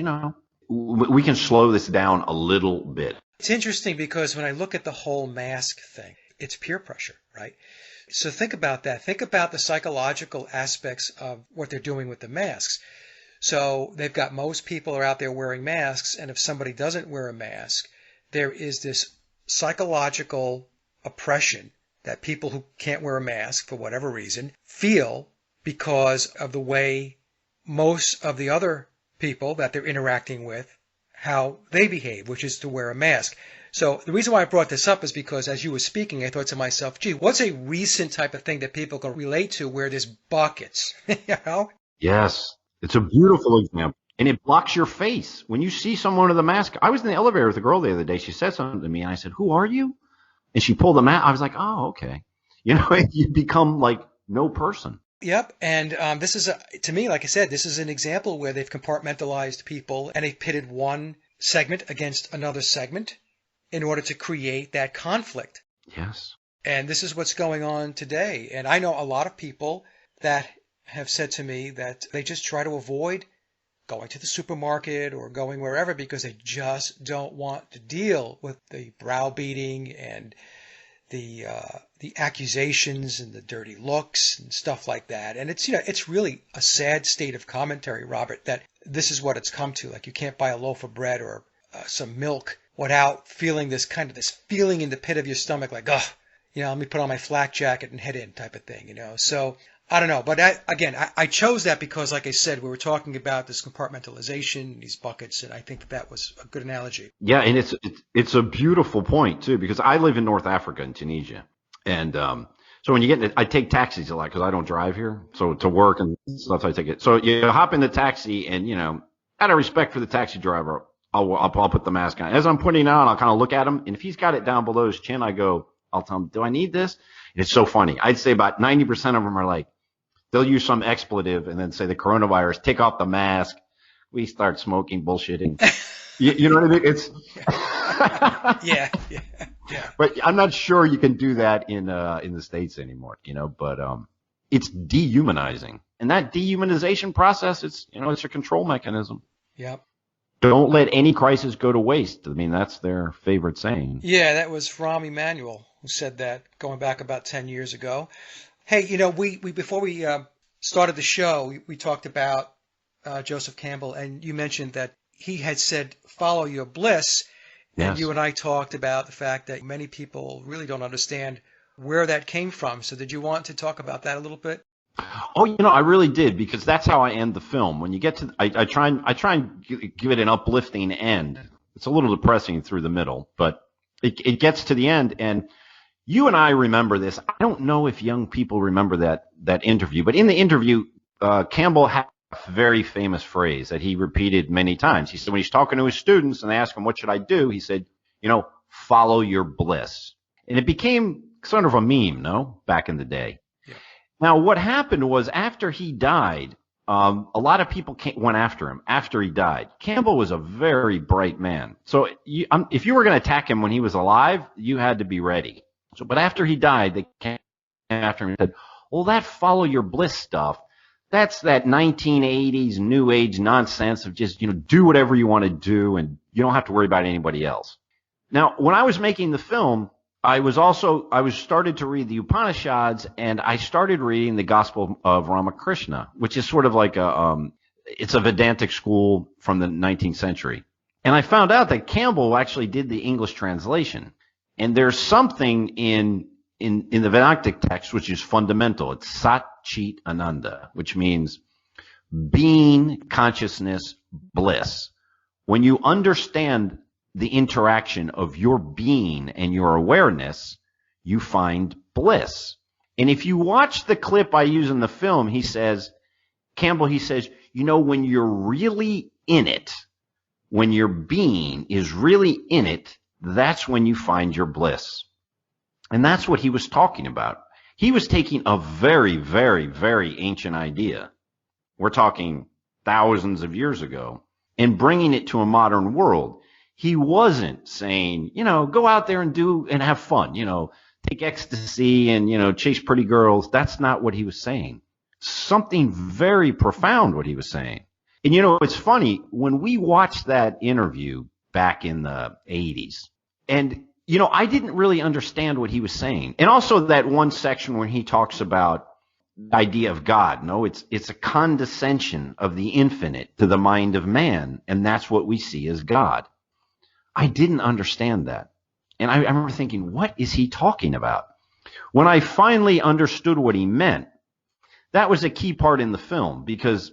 we can slow this down a little bit. It's interesting because when I look at the whole mask thing, it's peer pressure, right? So think about that. Think about the psychological aspects of what they're doing with the masks. So they've got most people are out there wearing masks, and if somebody doesn't wear a mask, there is this psychological oppression that people who can't wear a mask for whatever reason feel because of the way most of the other people that they're interacting with, how they behave, which is to wear a mask. So the reason why I brought this up is because as you were speaking, I thought to myself, gee, what's a recent type of thing that people can relate to where there's buckets? Yes, it's a beautiful example. And it blocks your face. When you see someone with a mask, I was in the elevator with a girl the other day. She said something to me, and I said, "Who are you?" And she pulled the mask. I was like, "Oh, okay." You become like no person. Yep. And this is, to me, like I said, this is an example where they've compartmentalized people and they've pitted one segment against another segment in order to create that conflict. Yes. And this is what's going on today. And I know a lot of people that have said to me that they just try to avoid going to the supermarket or going wherever because they just don't want to deal with the browbeating and the accusations and the dirty looks and stuff like that. And it's really a sad state of commentary, Robert, that this is what it's come to. Like you can't buy a loaf of bread or some milk without feeling this feeling in the pit of your stomach, like, oh, let me put on my flak jacket and head in type of thing, So I don't know. But I chose that because, like I said, we were talking about this compartmentalization, these buckets, and I think that was a good analogy. Yeah, and it's a beautiful point, too, because I live in North Africa in Tunisia. And so when you I take taxis a lot because I don't drive here. So to work and stuff, I take it. So you hop in the taxi and, out of respect for the taxi driver, I'll put the mask on. As I'm putting it on, I'll kind of look at him. And if he's got it down below his chin, I'll tell him, do I need this? And it's so funny. I'd say about 90% of them are like, they'll use some expletive and then say the coronavirus, take off the mask. We start smoking, bullshitting. You know what I mean? It's yeah. But I'm not sure you can do that in the States anymore, but it's dehumanizing. And that dehumanization process, it's a control mechanism. Yep. Don't let any crisis go to waste. I mean, that's their favorite saying. Yeah, that was Rahm Emanuel who said that going back about 10 years ago. Hey, we before we started the show, we talked about Joseph Campbell, and you mentioned that he had said, follow your bliss. Yes. And you and I talked about the fact that many people really don't understand where that came from. So did you want to talk about that a little bit? Oh, I really did, because that's how I end the film. When you get to, I try and give it an uplifting end. It's a little depressing through the middle, but it gets to the end, and you and I remember this. I don't know if young people remember that interview, but in the interview, Campbell had a very famous phrase that he repeated many times. He said when he's talking to his students and they ask him, what should I do? He said, follow your bliss. And it became sort of a meme, back in the day. Yeah. Now, what happened was after he died, a lot of people went after him after he died. Campbell was a very bright man. So if you were going to attack him when he was alive, you had to be ready. But after he died, they came after him and said, well, that follow your bliss stuff, that's that 1980s new age nonsense of just, do whatever you want to do and you don't have to worry about anybody else. Now, when I was making the film, I was started to read the Upanishads, and I started reading the Gospel of Ramakrishna, which is sort of like it's a Vedantic school from the 19th century. And I found out that Campbell actually did the English translation. And there's something in the Vedantic text which is fundamental. It's Sat Chit Ananda, which means being, consciousness, bliss. When you understand the interaction of your being and your awareness, you find bliss. And if you watch the clip I use in the film, Campbell says, when you're really in it, when your being is really in it, that's when you find your bliss. And that's what he was talking about. He was taking a very, very, very ancient idea we're talking thousands of years ago, and bringing it to a modern world. He wasn't saying, go out there and do and have fun, take ecstasy and, chase pretty girls. That's not what he was saying. Something very profound what he was saying. And, it's funny, when we watched that interview back in the 80s, and, I didn't really understand what he was saying. And also that one section when he talks about the idea of God. No, it's a condescension of the infinite to the mind of man, and that's what we see as God. I didn't understand that. And I remember thinking, what is he talking about? When I finally understood what he meant, that was a key part in the film, because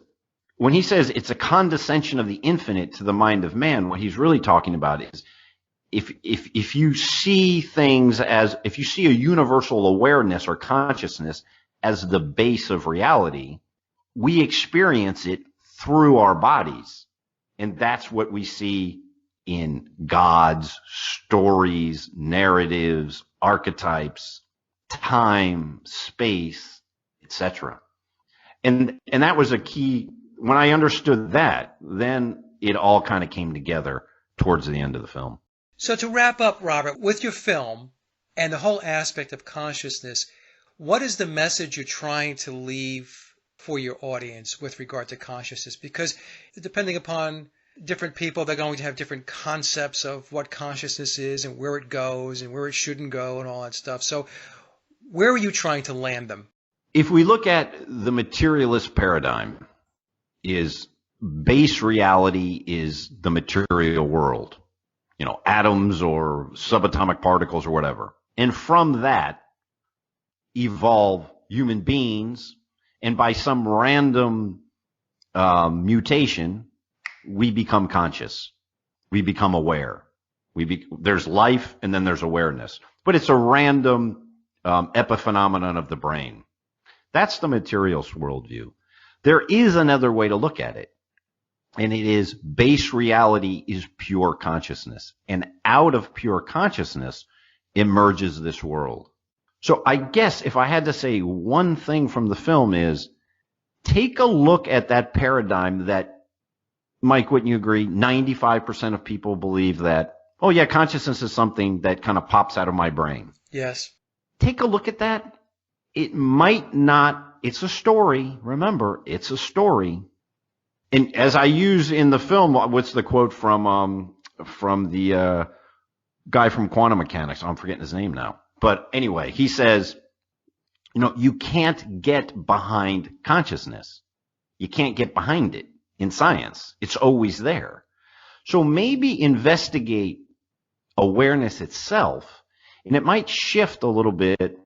when he says it's a condescension of the infinite to the mind of man, what he's really talking about is if you see things as, if you see a universal awareness or consciousness as the base of reality, we experience it through our bodies. And that's what we see in gods, stories, narratives, archetypes, time, space, etc. And that was a key. When I understood that, then it all kind of came together towards the end of the film. So to wrap up, Robert, with your film and the whole aspect of consciousness, what is the message you're trying to leave for your audience with regard to consciousness? Because depending upon different people, they're going to have different concepts of what consciousness is and where it goes and where it shouldn't go and all that stuff. So where are you trying to land them? If we look at the materialist paradigm, is base reality is the material world, atoms or subatomic particles or whatever. And from that evolve human beings, and by some random mutation, we become conscious. We become aware. There's life, and then there's awareness. But it's a random epiphenomenon of the brain. That's the materialist worldview. There is another way to look at it, and it is base reality is pure consciousness. And out of pure consciousness emerges this world. So I guess if I had to say one thing from the film is, take a look at that paradigm that, Mike, wouldn't you agree, 95% of people believe that, oh yeah, consciousness is something that kind of pops out of my brain. Yes. Take a look at that. It might not, it's a story. Remember, it's a story. And as I use in the film, what's the quote from the guy from quantum mechanics? I'm forgetting his name now. But anyway, he says, you can't get behind consciousness. You can't get behind it in science. It's always there. So maybe investigate awareness itself, and it might shift a little bit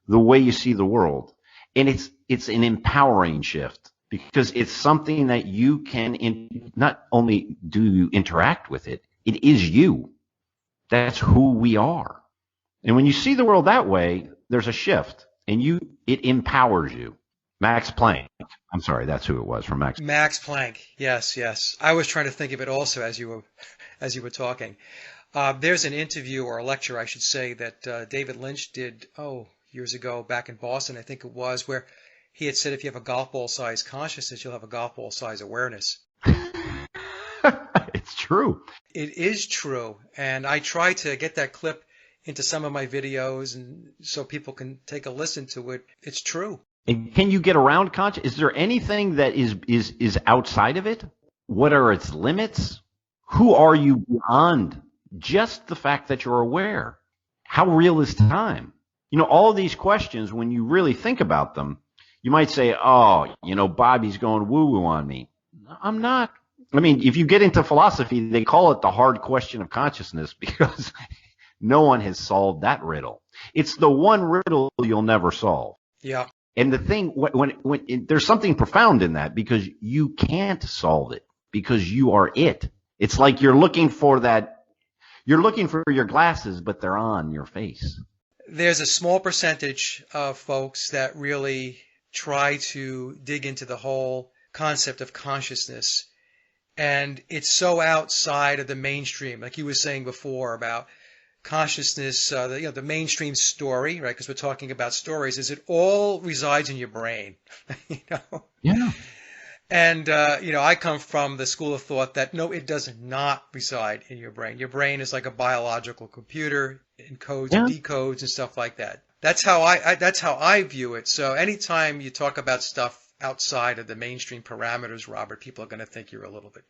the way you see the world. And it's an empowering shift, because it's something that you can, not only do you interact with it, it is you. That's who we are. And when you see the world that way, there's a shift, and it empowers you. Max Planck. I'm sorry, that's who it was, from Max. Max Planck. Yes. I was trying to think of it also as you were talking. There's an interview, or a lecture, I should say, that David Lynch did, years ago back in Boston, I think it was, where he had said if you have a golf ball size consciousness, you'll have a golf ball size awareness. It's true. It is true. And I try to get that clip into some of my videos, and so people can take a listen to it. It's true. And can you get around consciousness? Is there anything that is outside of it? What are its limits? Who are you beyond just the fact that you're aware? How real is time? All these questions, when you really think about them, you might say, Bobby's going woo-woo on me. I'm not. I mean, if you get into philosophy, they call it the hard question of consciousness, because no one has solved that riddle. It's the one riddle you'll never solve. Yeah. And the thing, when there's something profound in that, because you can't solve it, because you are it. It's like you're looking for your glasses, but they're on your face. There's a small percentage of folks that really try to dig into the whole concept of consciousness, and it's so outside of the mainstream, like you were saying before about consciousness, the mainstream story, right? Because we're talking about stories, is it all resides in your brain, Yeah. And, I come from the school of thought that no, it does not reside in your brain. Your brain is like a biological computer, encodes and Yeah. decodes and stuff like that. That's how I view it. So anytime you talk about stuff outside of the mainstream parameters, Robert, people are going to think you're a little bit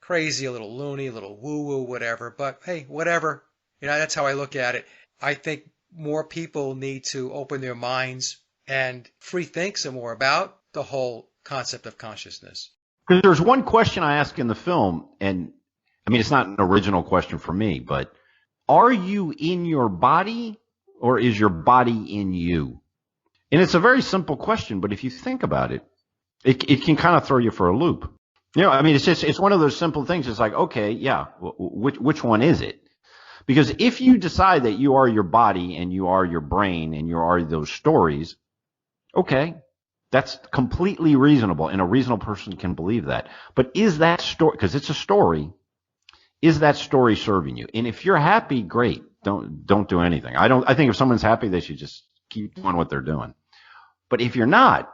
crazy, a little loony, a little woo-woo, whatever. But hey, whatever. That's how I look at it. I think more people need to open their minds and free think some more about the whole concept of consciousness. Because there's one question I ask in the film, and I mean, it's not an original question for me, but are you in your body or is your body in you? And it's a very simple question, but if you think about it, it can kind of throw you for a loop. I mean, it's one of those simple things. It's like, okay, yeah, which one is it? Because if you decide that you are your body and you are your brain and you are those stories, okay, that's completely reasonable, and a reasonable person can believe that. But is that story, because it's a story, is that story serving you? And if you're happy, great. Don't do anything. I think if someone's happy, they should just keep doing what they're doing. But if you're not,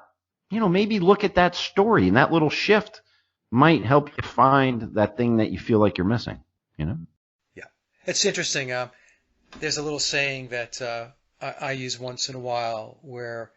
maybe look at that story, and that little shift might help you find that thing that you feel like you're missing, Yeah. It's interesting. There's a little saying that I use once in a while where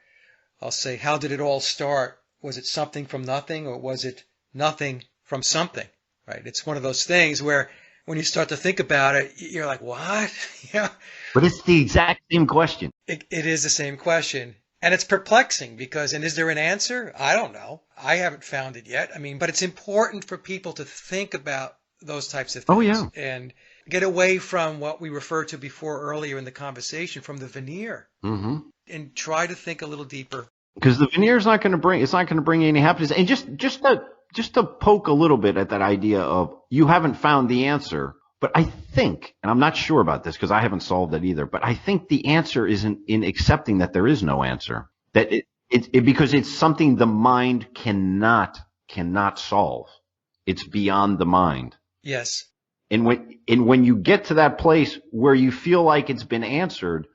I'll say, how did it all start? Was it something from nothing, or was it nothing from something? Right? It's one of those things where when you start to think about it, you're like, what? Yeah. But it's the exact same question. It is the same question. And it's perplexing because, and is there an answer? I don't know. I haven't found it yet. I mean, but it's important for people to think about those types of things. Oh, yeah. And get away from what we referred to before earlier in the conversation, from the veneer, and try to think a little deeper. Because the veneer is not going to bring you any happiness. And just to poke a little bit at that idea of you haven't found the answer, but I think, and I'm not sure about this because I haven't solved it either, but I think the answer isn't in accepting that there is no answer. That because it's something the mind cannot solve. It's beyond the mind. Yes. And when you get to that place where you feel like it's been answered,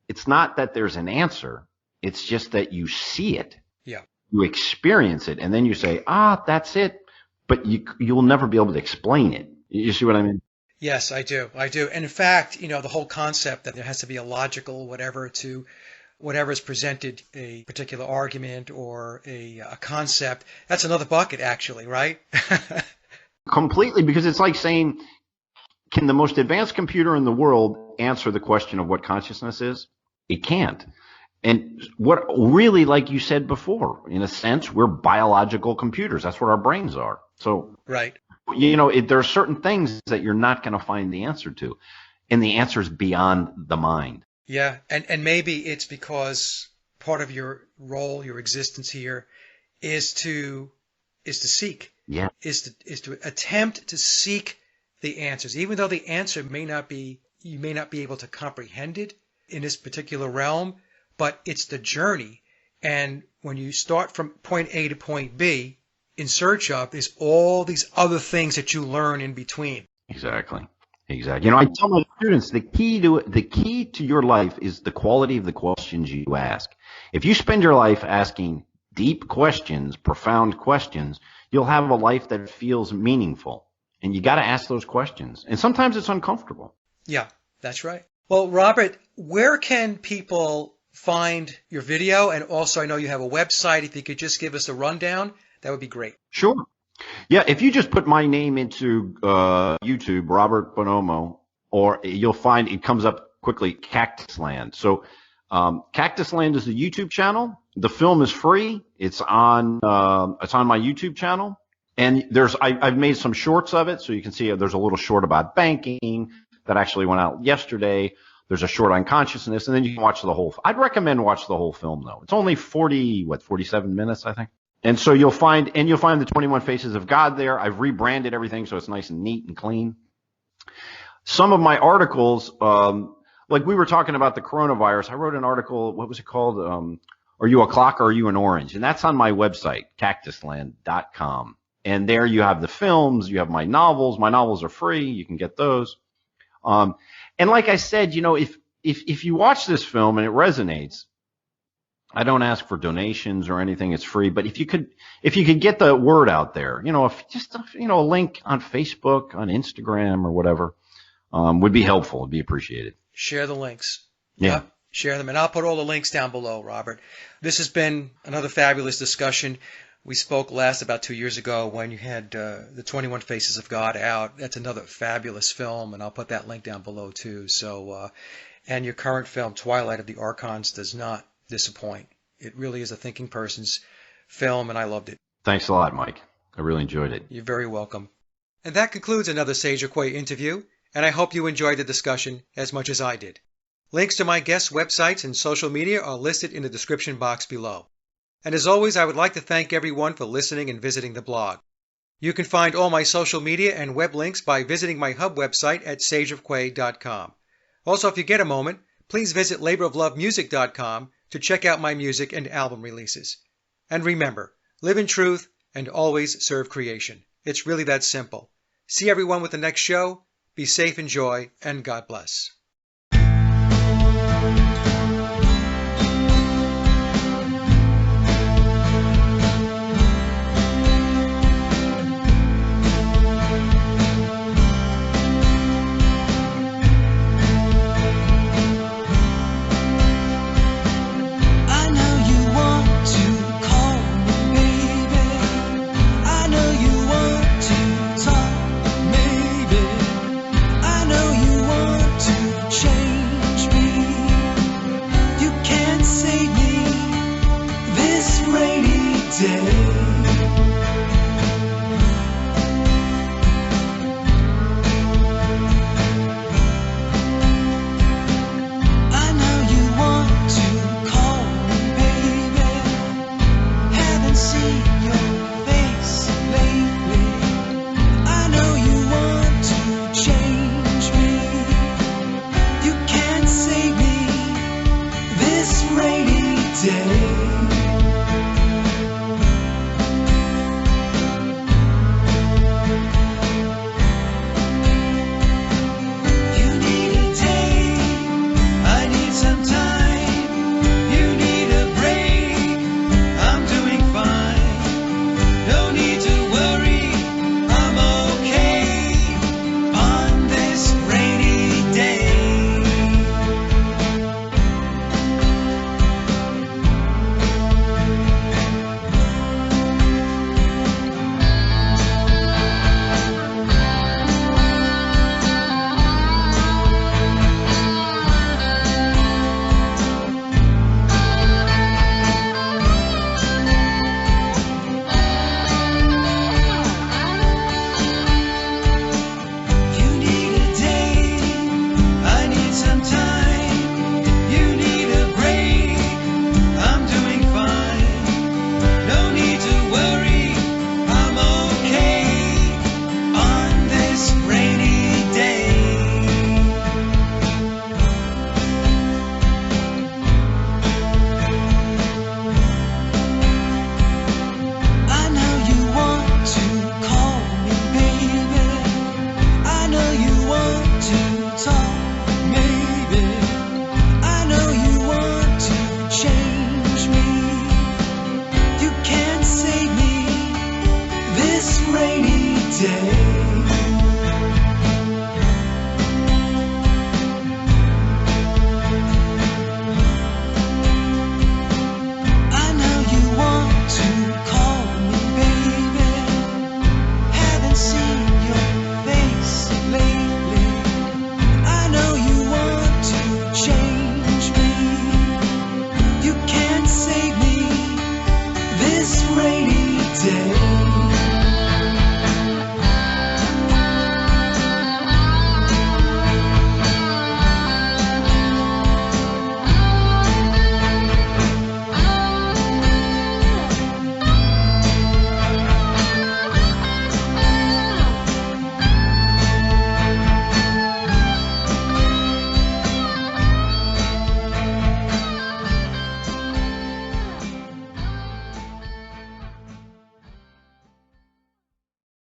it's not that there's an answer. It's just that you see it. Yeah. You experience it, and then you say, that's it. But you'll never be able to explain it. You see what I mean? Yes, I do. And in fact, the whole concept that there has to be a logical whatever to whatever is presented, a particular argument or a concept, that's another bucket actually, right? Completely, because it's like saying, can the most advanced computer in the world answer the question of what consciousness is? It can't. And what really, like you said before, in a sense, we're biological computers. That's what our brains are. So, right. There are certain things that you're not going to find the answer to. And the answer is beyond the mind. Yeah. And maybe it's because part of your role, your existence here is to seek. Yeah. Is to attempt to seek the answers, even though the answer you may not be able to comprehend it in this particular realm, but it's the journey. And when you start from point A to point B in search of, there's all these other things that you learn in between. Exactly. I tell my students the key to your life is the quality of the questions you ask. If you spend your life asking deep questions, profound questions, you'll have a life that feels meaningful. And you got to ask those questions. And sometimes it's uncomfortable. Yeah, that's right. Well, Robert, where can people find your video? And also, I know you have a website. If you could just give us a rundown, that would be great. Sure. Yeah, if you just put my name into YouTube, Robert Bonomo, or you'll find it comes up quickly, Cactus Land. So Cactus Land is the YouTube channel. The film is free. It's on my YouTube channel. And I've made some shorts of it, so you can see there's a little short about banking that actually went out yesterday. There's a short on consciousness, and then you can watch the whole. I'd recommend watch the whole film though. It's only 47 minutes, I think. And so you'll find the 21 Faces of God there. I've rebranded everything so it's nice and neat and clean. Some of my articles, like we were talking about the coronavirus, I wrote an article. What was it called? Are you a clock or are you an orange? And that's on my website, cactusland.com. And there you have the films, you have my novels. My novels are free. You can get those. And like I said, if you watch this film and it resonates, I don't ask for donations or anything. It's free. But if you could get the word out there, if just, a link on Facebook, on Instagram or whatever, would be helpful. It'd be appreciated. Share the links. Yeah. Yep, share them. And I'll put all the links down below, Robert. This has been another fabulous discussion. We spoke last about 2 years ago when you had the 21 Faces of God out. That's another fabulous film, and I'll put that link down below too. So, and your current film, Twilight of the Archons, does not disappoint. It really is a thinking person's film, and I loved it. Thanks a lot, Mike. I really enjoyed it. You're very welcome. And that concludes another Sage of Quay interview, and I hope you enjoyed the discussion as much as I did. Links to my guests' websites and social media are listed in the description box below. And as always, I would like to thank everyone for listening and visiting the blog. You can find all my social media and web links by visiting my hub website at sageofquay.com. Also, if you get a moment, please visit laboroflovemusic.com to check out my music and album releases. And remember, live in truth and always serve creation. It's really that simple. See everyone with the next show. Be safe, enjoy, and God bless. Day.